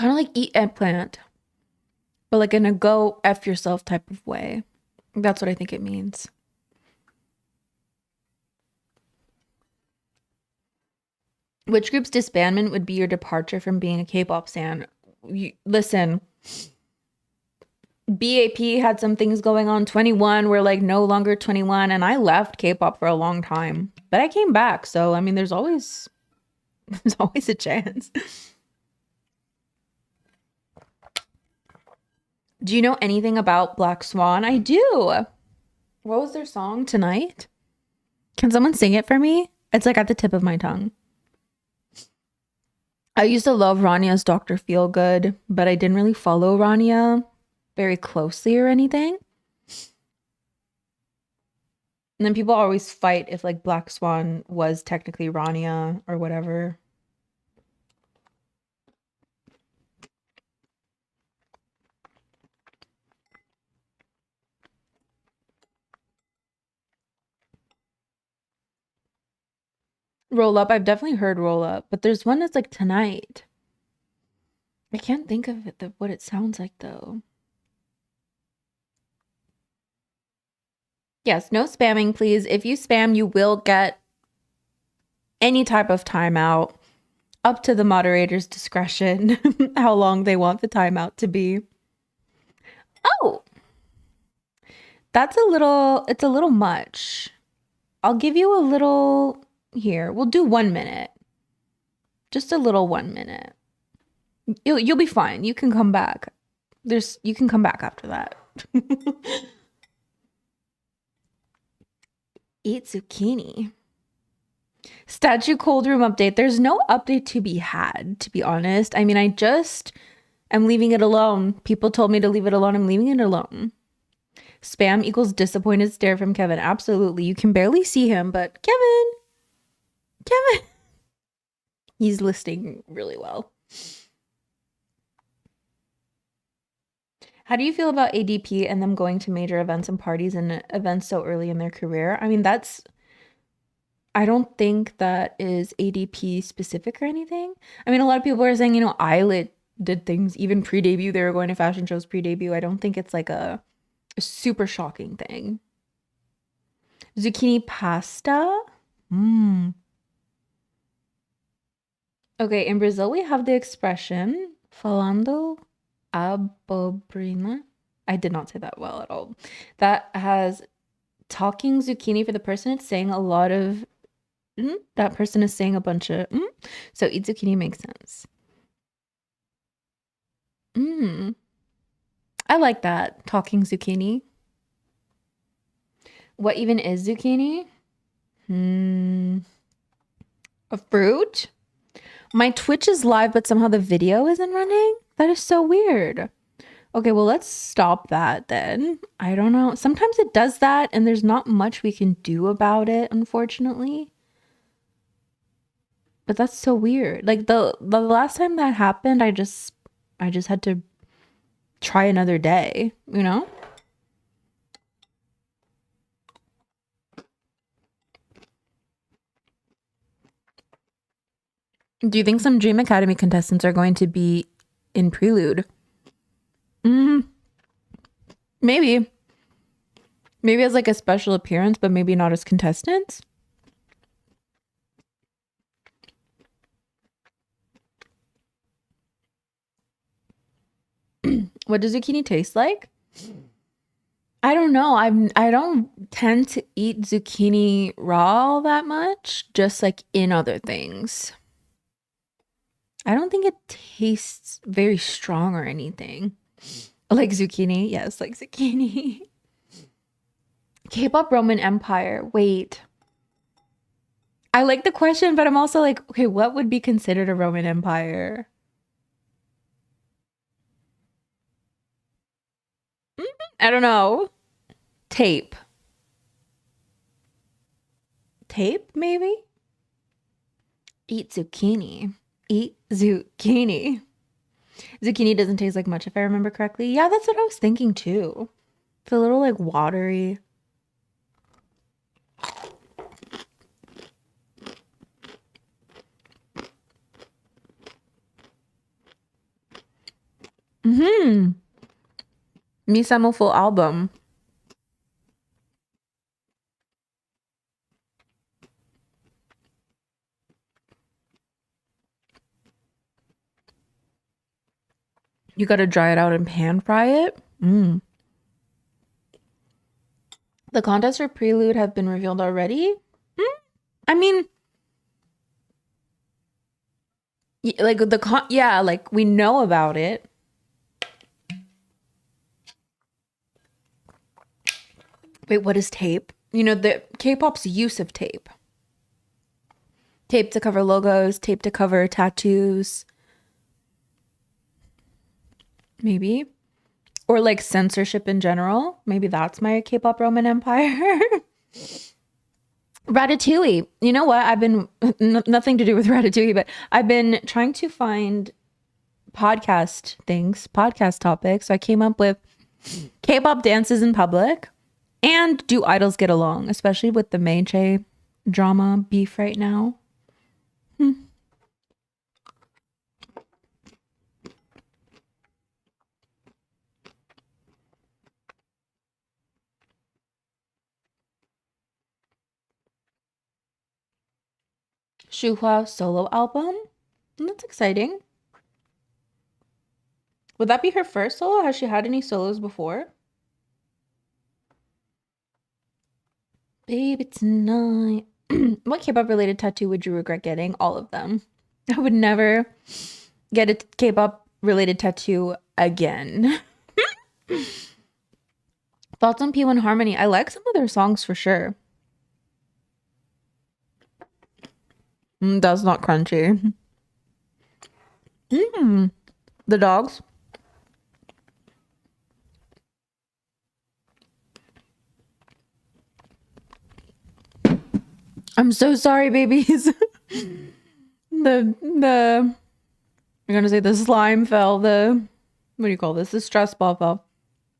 S1: of like eat eggplant, but like in a go F yourself type of way. That's what I think it means. Which group's disbandment would be your departure from being a K-pop stan? Listen, BAP had some things going on. 21 were like no longer 21, and I left K-pop for a long time, but I came back. So I mean, there's always a chance. Do you know anything about Black Swan? I do. What was their song? Tonight? Can someone sing it for me? It's like at the tip of my tongue. I used to love Ranya's Dr. Feelgood, but I didn't really follow Rania very closely or anything. And then people always fight if like Black Swan was technically Rania or whatever. Roll Up, I've definitely heard Roll Up, but there's one that's like Tonight. I can't think of it, what it sounds like though. Yes, no spamming, please. If you spam, you will get any type of timeout, up to the moderator's discretion, how long they want the timeout to be. Oh, it's a little much. I'll give you a little here. We'll do 1 minute. Just a little 1 minute. You'll be fine. You can come back. You can come back after that. Eat zucchini. Statue cold room update. There's no update to be had, to be honest. I mean, I just am leaving it alone. People told me to leave it alone. I'm leaving it alone. Spam equals disappointed stare from Kevin. Absolutely. You can barely see him, but Kevin. He's listing really well. How do you feel about ADP and them going to major events and parties and events so early in their career? I mean, I don't think that is ADP specific or anything. I mean, a lot of people are saying, Eyelet did things even pre-debut. They were going to fashion shows pre-debut. I don't think it's like a super shocking thing. Zucchini pasta? Okay, in Brazil, we have the expression falando abobrinha. I did not say that well at all. That has talking zucchini for the person. It's saying a lot of that person is saying a bunch of so eat zucchini makes sense. I like that, talking zucchini. What even is zucchini? A fruit? My Twitch is live, but somehow the video isn't running? That is so weird. Okay, well, let's stop that then. I don't know. Sometimes it does that, and there's not much we can do about it, unfortunately. But that's so weird. Like the last time that happened, I just had to try another day, you know? Do you think some Dream Academy contestants are going to be in Prelude? Maybe. Maybe as like a special appearance, but maybe not as contestants. What does zucchini taste like? I don't know. I don't tend to eat zucchini raw that much, just like in other things. I don't think it tastes very strong or anything. Like zucchini? Yes, like zucchini. K-pop Roman Empire. Wait. I like the question, but I'm also like, okay, what would be considered a Roman Empire? I don't know. Tape. Tape, maybe? Eat zucchini. Eat zucchini. Zucchini doesn't taste like much, if I remember correctly. Yeah, that's what I was thinking too. It's a little like watery. Misamo full album. You gotta dry it out and pan fry it. The contests for Prelude have been revealed already. I mean, like like we know about it. Wait, what is tape? The K-pop's use of tape. Tape to cover logos, tape to cover tattoos. Maybe. Or like censorship in general. Maybe that's my K-pop Roman Empire. Ratatouille. You know what? I've been nothing to do with Ratatouille, but I've been trying to find podcast topics. So I came up with K-pop dances in public and do idols get along, especially with the Meije drama beef right now. Shuhua solo album. That's exciting. Would that be her first solo? Has she had any solos before? Baby tonight. What K-pop related tattoo would you regret getting? All of them. I would never get a K-pop related tattoo again. Thoughts on P1 Harmony? I like some of their songs for sure. That's not crunchy. The dogs. I'm so sorry, babies. I'm gonna say the slime fell. What do you call this? The stress ball fell.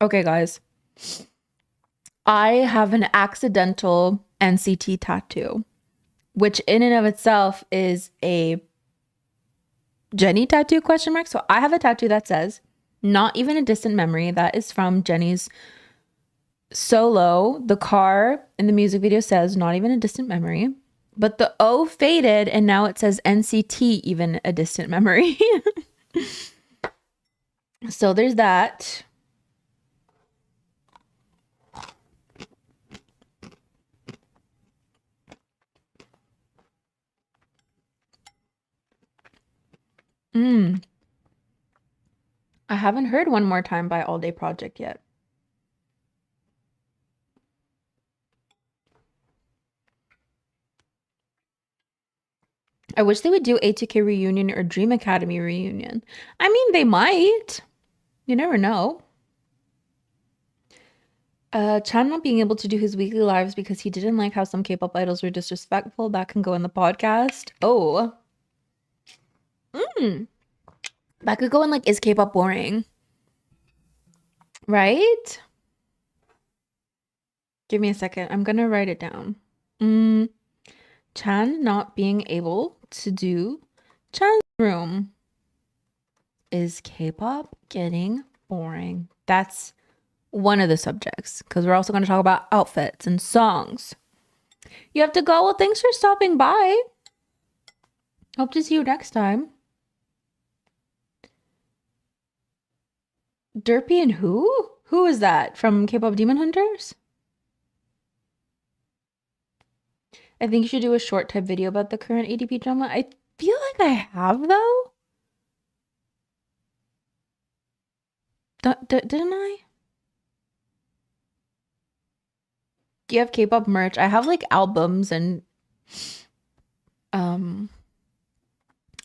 S1: Okay, guys. I have an accidental NCT tattoo, which in and of itself is a Jennie tattoo question mark. So I have a tattoo that says, "Not even a distant memory." That is from Jennie's solo. The car in the music video says, "Not even a distant memory." But the O faded and now it says NCT, even a distant memory. So there's that. I haven't heard One More Time by All Day Project yet. I wish they would do A2K reunion or Dream Academy reunion. I mean, they might. You never know. Chan not being able to do his weekly lives because he didn't like how some K-pop idols were disrespectful. That can go in the podcast. Oh. That could go in like, is K-pop boring? Right? Give me a second. I'm gonna write it down. Chan not being able to do Chan's room. Is K-pop getting boring? That's one of the subjects, because we're also going to talk about outfits and songs. You have to go. Well, thanks for stopping by. Hope to see you next time. Derpy and who? Who is that? From K-pop Demon Hunters? I think you should do a short type video about the current ADP drama. I feel like I have, though. Didn't I? Do you have K-pop merch? I have like albums and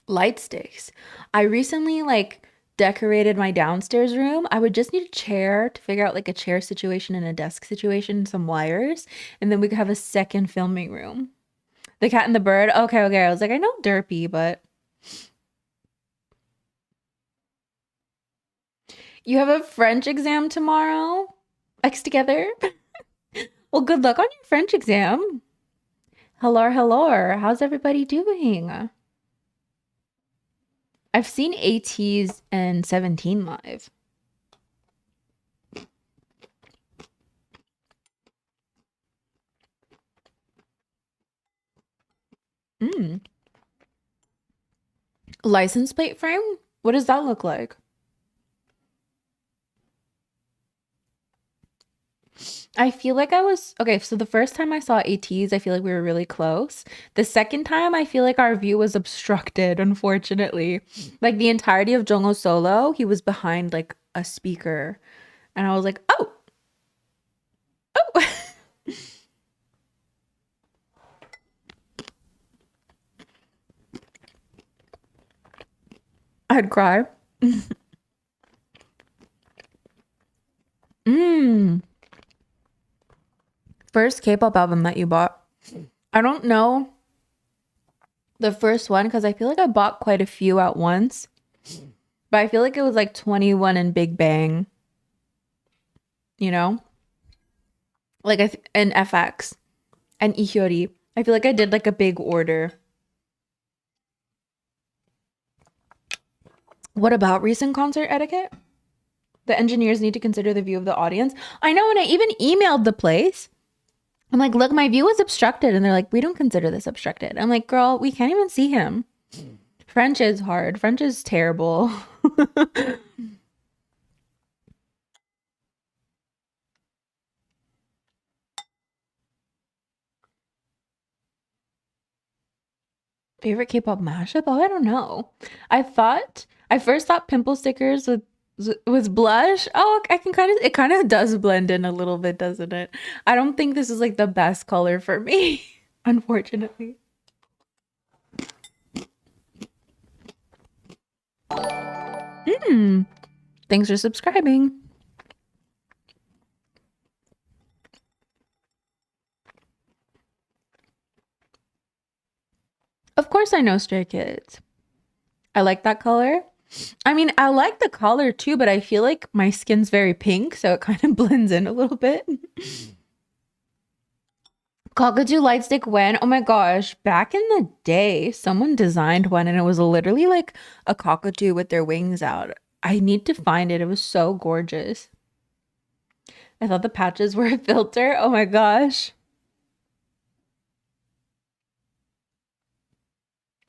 S1: light sticks. I recently like decorated my downstairs room. I would just need a chair to figure out like a chair situation and a desk situation, some wires, and then we could have a second filming room. The Cat and the Bird. Okay. I was like, I know Derpy, but you have a French exam tomorrow? X together? Well, good luck on your French exam. Hello. How's everybody doing? I've seen ATs and 17 live. License plate frame? What does that look like? I feel like I was okay. So the first time I saw ATs, I feel like we were really close. The second time, I feel like our view was obstructed, unfortunately. Like the entirety of Jongho's solo, he was behind like a speaker. And I was like, oh. I'd cry. Mm. First K-pop album that you bought. I don't know the first one because I feel like I bought quite a few at once. But I feel like it was like 21 and Big Bang, you know? Like and FX and Ihyori. I feel like I did like a big order. What about recent concert etiquette? The engineers need to consider the view of the audience. I know, and I even emailed the place. I'm like, look, my view was obstructed. And they're like, we don't consider this obstructed. I'm like, girl, we can't even see him. French is hard. French is terrible. Favorite K-pop mashup? Oh, I don't know. I first thought pimple stickers was blush. Oh, I can it kind of does blend in a little bit, doesn't it? I don't think this is like the best color for me, unfortunately. Hmm. Thanks for subscribing. Of course I know Stray Kids. I like that color. I mean, I like the color too, but I feel like my skin's very pink, so it kind of blends in a little bit. Cockatoo light stick when? Oh my gosh, back in the day, someone designed one and it was literally like a cockatoo with their wings out. I need to find it. It was so gorgeous. I thought the patches were a filter. Oh my gosh.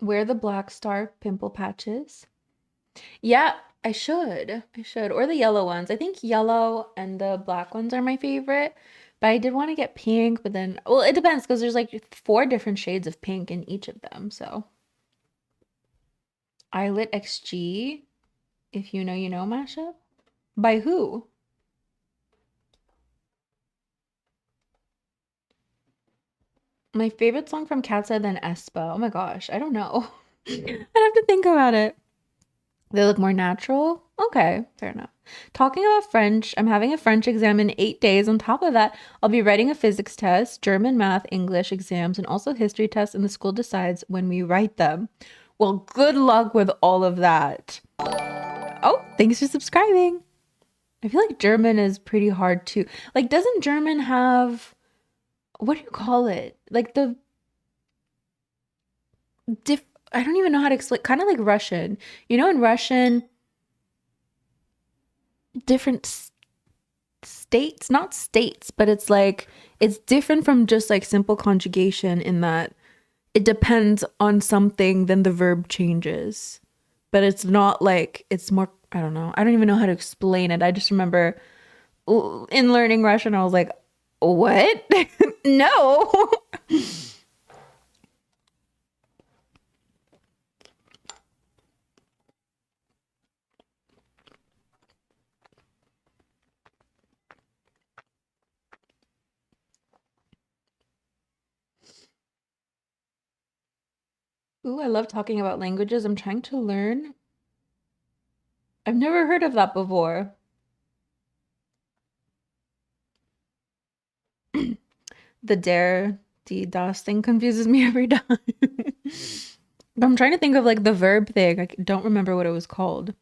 S1: Wear the black star pimple patches. Yeah, I should. I should. Or the yellow ones. I think yellow and the black ones are my favorite. But I did want to get pink, but then, well, it depends because there's like four different shades of pink in each of them. So, Eyelet XG, if you know, you know mashup. By who? My favorite song from Katsa then Espa. Oh my gosh, I don't know. I'd have to think about it. They look more natural? Okay, fair enough. Talking about French, I'm having a French exam in 8 days. On top of that, I'll be writing a physics test, German, math, English exams, and also history tests, and the school decides when we write them. Well, good luck with all of that. Oh, thanks for subscribing. I feel like German is pretty hard too. Like, doesn't German have, what do you call it? Like the diff, I don't even know how to explain, kind of like Russian. You know, in Russian, different states, not states, but it's like it's different from just like simple conjugation in that it depends on something, then the verb changes. But it's not like it's more, I don't know. I don't even know how to explain it. I just remember in learning Russian, I was like, what? No. Ooh, I love talking about languages. I'm trying to learn. I've never heard of that before. The dare, the das thing confuses me every time. But I'm trying to think of like the verb thing. I don't remember what it was called.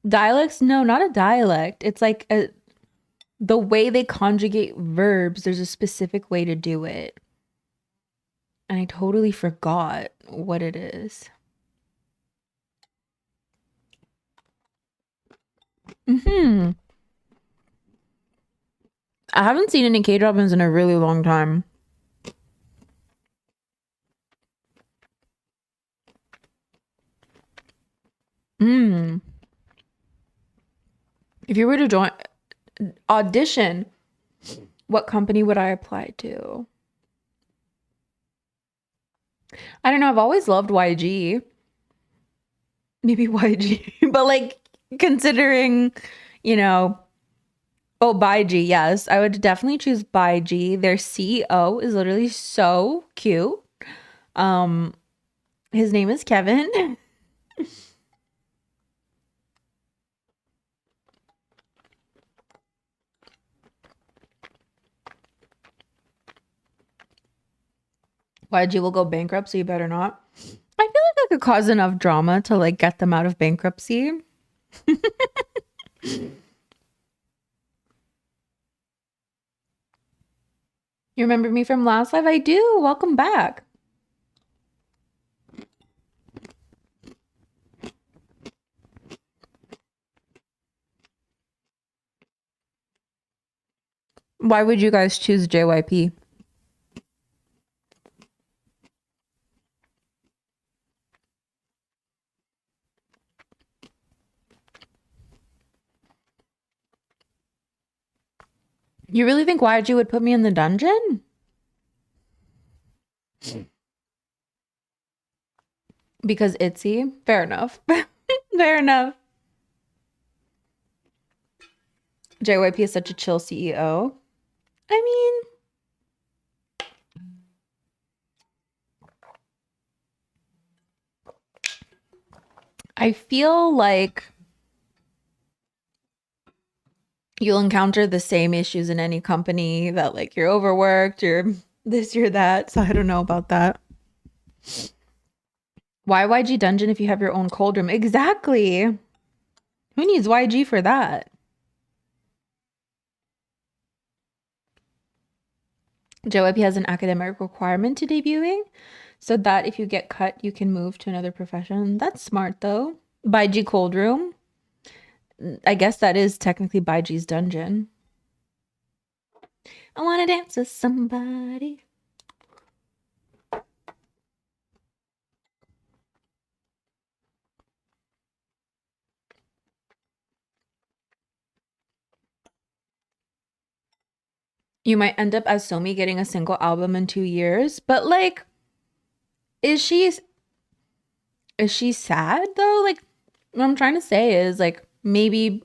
S1: Dialects? No, not a dialect. It's like the way they conjugate verbs. There's a specific way to do it. And I totally forgot what it is. Hmm. I haven't seen any K-dramas in a really long time. Hmm. If you were to join audition, what company would I apply to? I don't know. I've always loved YG. Maybe YG. But like considering, you know, oh, Baiji, yes. I would definitely choose Baiji. Their CEO is literally so cute. Um, his name is Kevin. YG will go bankrupt, so you better not. I feel like I could cause enough drama to like get them out of bankruptcy. You remember me from last live? I do. Welcome back. Why would you guys choose JYP? You really think YG would put me in the dungeon? Because Itzy? Fair enough. Fair enough. JYP is such a chill CEO. I mean, I feel like you'll encounter the same issues in any company that like you're overworked, you're this, you're that. So I don't know about that. Why YG Dungeon if you have your own cold room? Exactly. Who needs YG for that? JYP has an academic requirement to debuting, so that if you get cut, you can move to another profession. That's smart though. YG cold room. I guess that is technically YG's dungeon. I want to dance with somebody. You might end up as Somi getting a single album in 2 years, but like, is she sad though? Like, what I'm trying to say is like maybe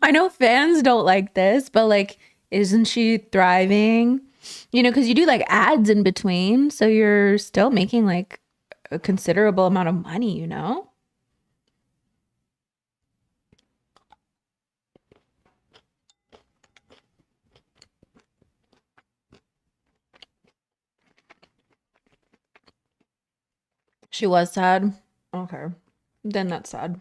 S1: I know fans don't like this, but like, isn't she thriving? You know, because you do like ads in between, so you're still making like a considerable amount of money, you know? She was sad. Okay. Then that's sad.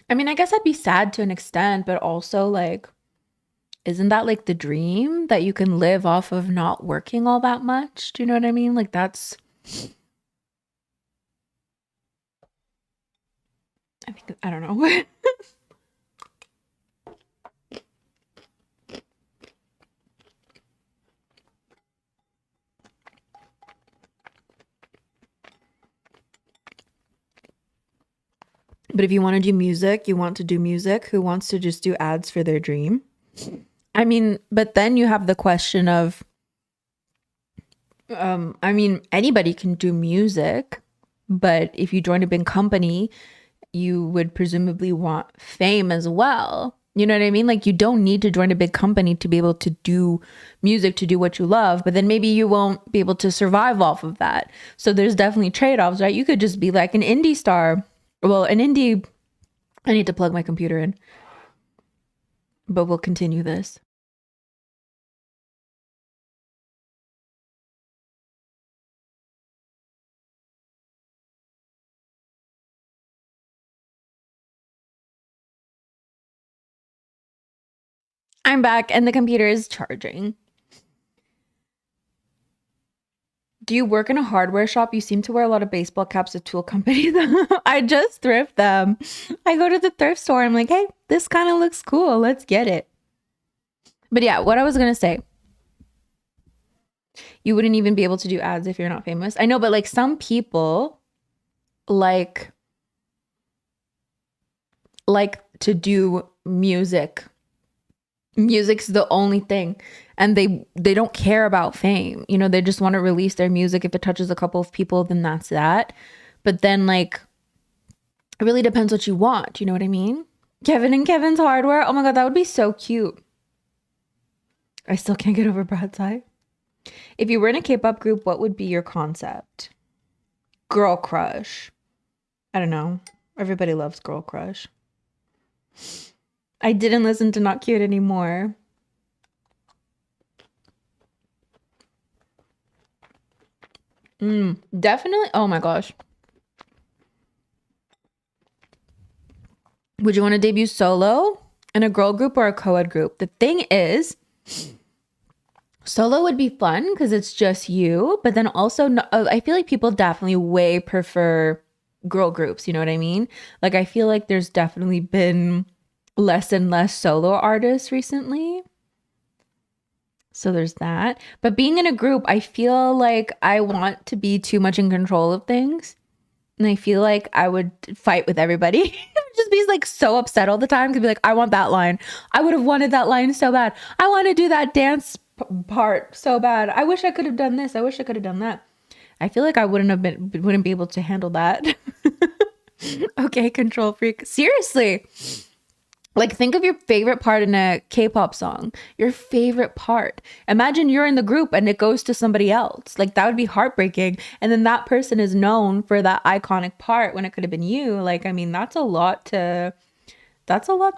S1: I mean, I guess I'd be sad to an extent, but also like, isn't that like the dream that you can live off of not working all that much? Do you know what I mean? Like that's I think I don't know. But if you want to do music, you want to do music. Who wants to just do ads for their dream? I mean, but then you have the question of I mean, anybody can do music, but if you join a big company, you would presumably want fame as well. You know what I mean? Like you don't need to join a big company to be able to do music, to do what you love, but then maybe you won't be able to survive off of that. So there's definitely trade-offs, right? You could just be like an indie star. Well, an indie, I need to plug my computer in, but we'll continue this. I'm back and the computer is charging. Do you work in a hardware shop? You seem to wear a lot of baseball caps at tool companies. I just thrift them. I go to the thrift store. I'm like, hey, this kind of looks cool. Let's get it. But yeah, what I was going to say, you wouldn't even be able to do ads if you're not famous. I know, but like some people like to do music. Music's the only thing, and they don't care about fame. You know, they just want to release their music. If it touches a couple of people, then that's that. But then like it really depends what you want. You know what I mean? Kevin and Kevin's Hardware. Oh my god, that would be so cute. I still can't get over Brad's eye. If you were in a K-pop group, what would be your concept? Girl crush. I don't know. Everybody loves girl crush. I didn't listen to Not Cute anymore. Definitely. Oh my gosh. Would you want to debut solo in a girl group or a co-ed group? The thing is, solo would be fun because it's just you, but then also I feel like people definitely way prefer girl groups, you know what I mean? Like I feel like there's definitely been less and less solo artists recently. So there's that. But being in a group, I feel like I want to be too much in control of things. And I feel like I would fight with everybody. Just be like so upset all the time. Could be like, I want that line. I would have wanted that line so bad. I want to do that dance part so bad. I wish I could have done this. I wish I could have done that. I feel like I wouldn't be able to handle that. Okay, control freak. Seriously. Like, think of your favorite part in a K-pop song. Your favorite part. Imagine you're in the group and it goes to somebody else. Like, that would be heartbreaking. And then that person is known for that iconic part when it could have been you. Like, I mean, that's a lot to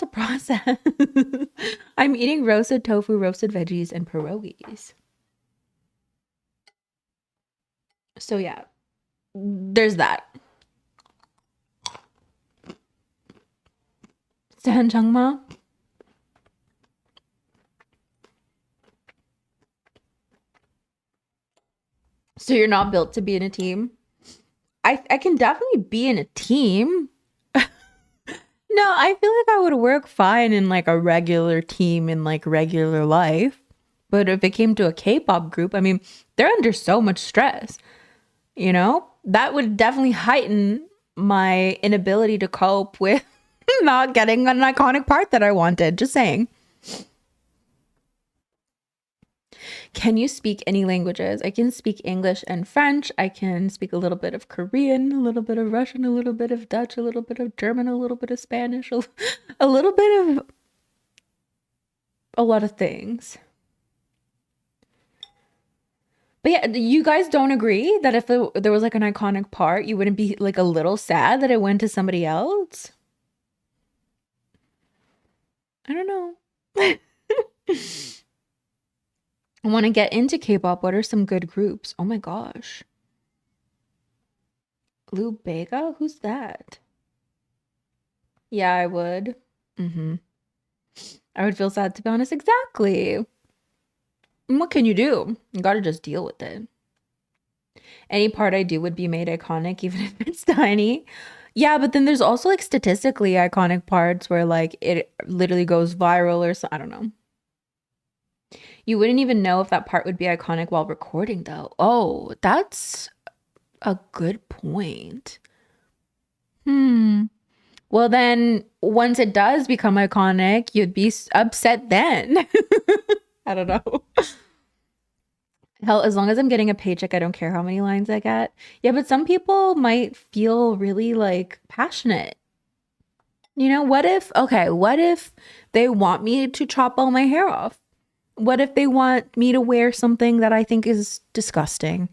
S1: process. I'm eating roasted tofu, roasted veggies, and pierogies. So yeah, there's that. Stan Changma. So you're not built to be in a team? I can definitely be in a team. No, I feel like I would work fine in like a regular team in like regular life. But if it came to a K-pop group, I mean, they're under so much stress, you know? That would definitely heighten my inability to cope with not getting an iconic part that I wanted. Just saying. Can you speak any languages? I can speak English and French. I can speak a little bit of Korean, a little bit of Russian, a little bit of Dutch, a little bit of German, a little bit of Spanish, a little bit of a lot of things. But yeah, you guys don't agree that if there was like an iconic part, you wouldn't be like a little sad that it went to somebody else? I don't know. I want to get into K-pop. What are some good groups? Oh my gosh. Lou Bega? Who's that? Yeah, I would. Mm-hmm. I would feel sad to be honest. Exactly. And what can you do? You gotta just deal with it. Any part I do would be made iconic, even if it's tiny. Yeah, but then there's also like statistically iconic parts where like it literally goes viral or so. I don't know. You wouldn't even know if that part would be iconic while recording, though. Oh, that's a good point. Hmm. Well, then once it does become iconic, you'd be upset then. I don't know. Hell, as long as I'm getting a paycheck, I don't care how many lines I get. Yeah, but some people might feel really like passionate. You know, what if they want me to chop all my hair off? What if they want me to wear something that I think is disgusting?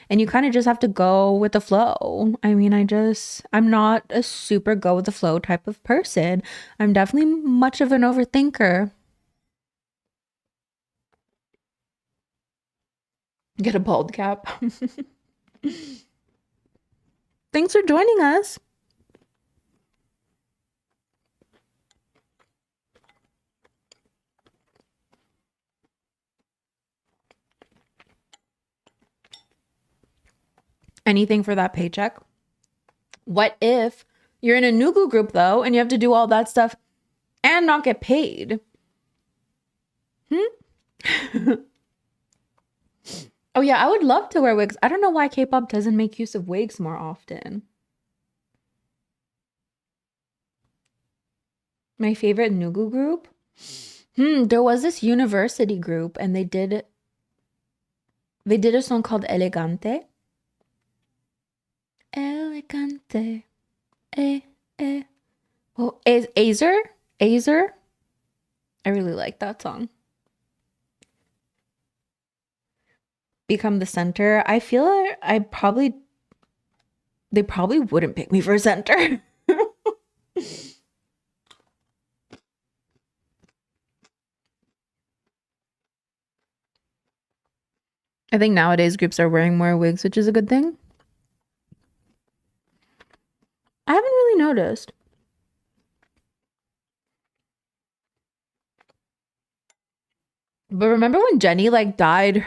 S1: And you kind of just have to go with the flow. I mean, I'm not a super go with the flow type of person. I'm definitely much of an overthinker. Get a bald cap. Thanks for joining us. Anything for that paycheck. What if you're in a Nugu group though, and you have to do all that stuff and not get paid? Hmm? Oh yeah, I would love to wear wigs. I don't know why K-pop doesn't make use of wigs more often. My favorite Nugu group? There was this university group and they did a song called Elegante. Elegante. Eh, eh. Oh, Azer? Azer? I really like that song. Become the center. I feel like they probably wouldn't pick me for center. I think nowadays groups are wearing more wigs, which is a good thing. I haven't really noticed. But remember when Jenny like dyed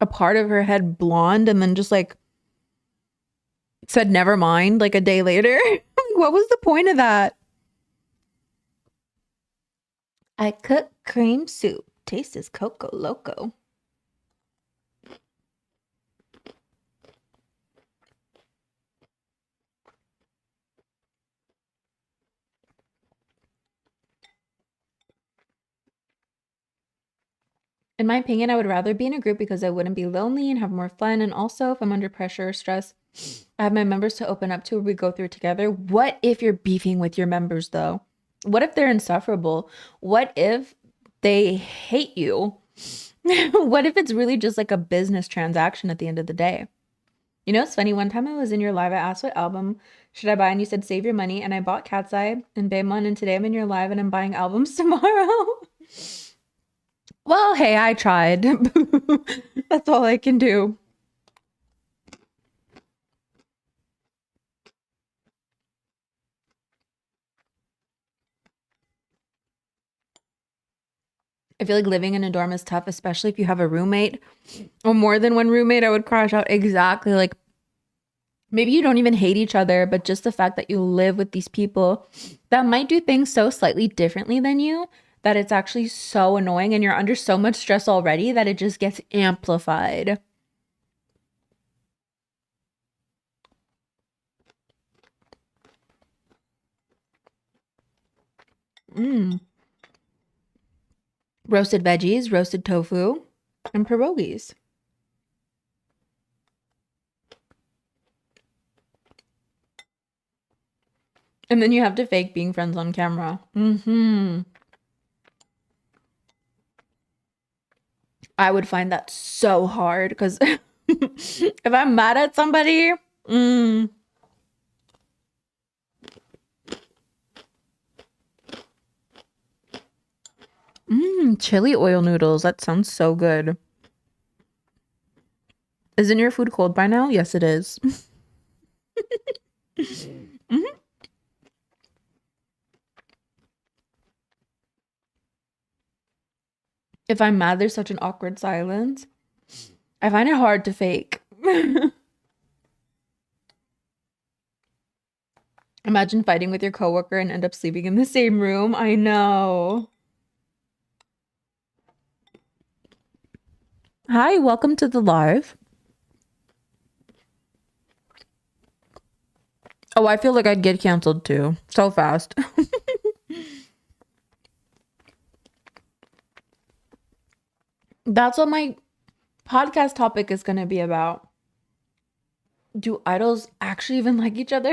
S1: a part of her head blonde and then just like said never mind like a day later? What was the point of that? I cook cream soup. Taste is Coco Loco. In my opinion, I would rather be in a group because I wouldn't be lonely and have more fun. And also, if I'm under pressure or stress, I have my members to open up to or we go through it together. What if you're beefing with your members though? What if they're insufferable? What if they hate you? What if it's really just like a business transaction at the end of the day? You know, it's funny. One time I was in your live, I asked what album should I buy, and you said save your money. And I bought Cat's Eye and Baemon, and today I'm in your live and I'm buying albums tomorrow. Well, hey, I tried. That's all I can do. I feel like living in a dorm is tough, especially if you have a roommate or more than one roommate. I would crash out exactly. Like maybe you don't even hate each other, but just the fact that you live with these people that might do things so slightly differently than you that it's actually so annoying and you're under so much stress already that it just gets amplified. Mm. Roasted veggies, roasted tofu, and pierogies. And then you have to fake being friends on camera. I would find that so hard because if I'm mad at somebody, chili oil noodles. That sounds so good. Isn't your food cold by now? Yes, it is. Mhm. If I'm mad, there's such an awkward silence. I find it hard to fake. Imagine fighting with your coworker and end up sleeping in the same room. I know. Hi, welcome to the live. Oh, I feel like I'd get canceled too. So fast. That's what my podcast topic is going to be about. Do idols actually even like each other?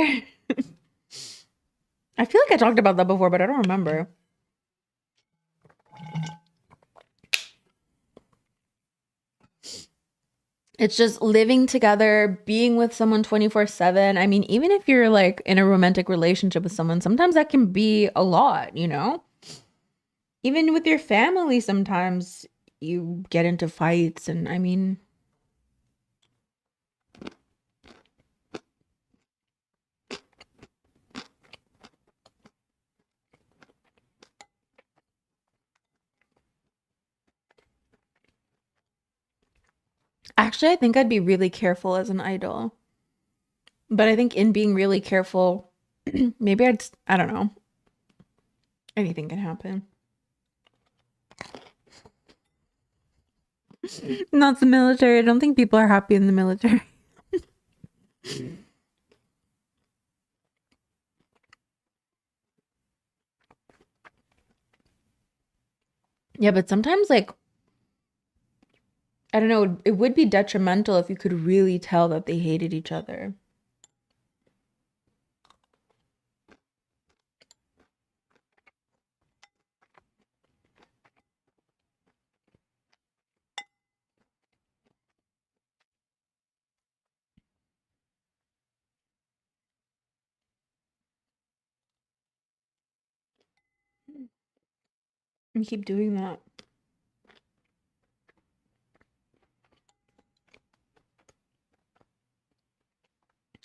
S1: I feel like I talked about that before, but I don't remember. It's just living together, being with someone 24/7. I mean, even if you're like in a romantic relationship with someone, sometimes that can be a lot, you know? Even with your family, sometimes you get into fights. And I mean, actually, I think I'd be really careful as an idol. But I think in being really careful, maybe I don't know. Anything can happen. Not the military. I don't think people are happy in the military. Yeah, but sometimes like I don't know, it would be detrimental if you could really tell that they hated each other. And keep doing that.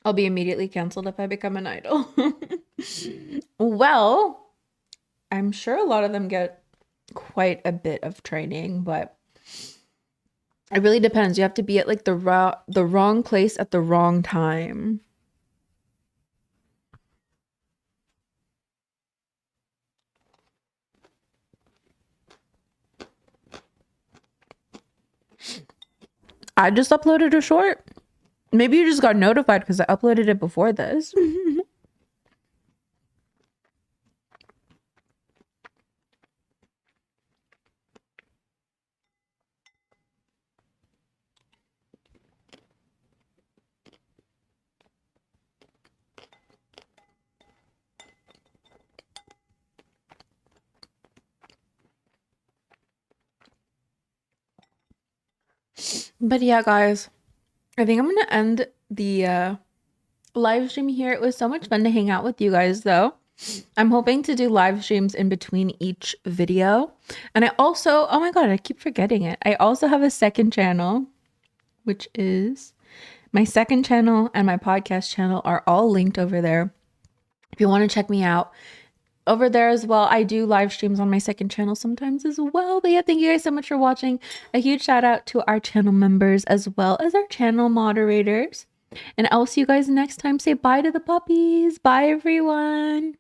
S1: I'll be immediately canceled if I become an idol. Well, I'm sure a lot of them get quite a bit of training, but it really depends. You have to be at like the wrong place at the wrong time. I just uploaded a short. Maybe you just got notified because I uploaded it before this. But yeah, guys, I think I'm gonna end the live stream here. It was so much fun to hang out with you guys, though. I'm hoping to do live streams in between each video. And I also, oh my God, I keep forgetting it. I also have a second channel, which is my second channel and my podcast channel are all linked over there. If you want to check me out over there as well, I do live streams on my second channel sometimes as well. But yeah, thank you guys so much for watching. A huge shout out to our channel members as well as our channel moderators. And I'll see you guys next time. Say bye to the puppies. Bye, everyone.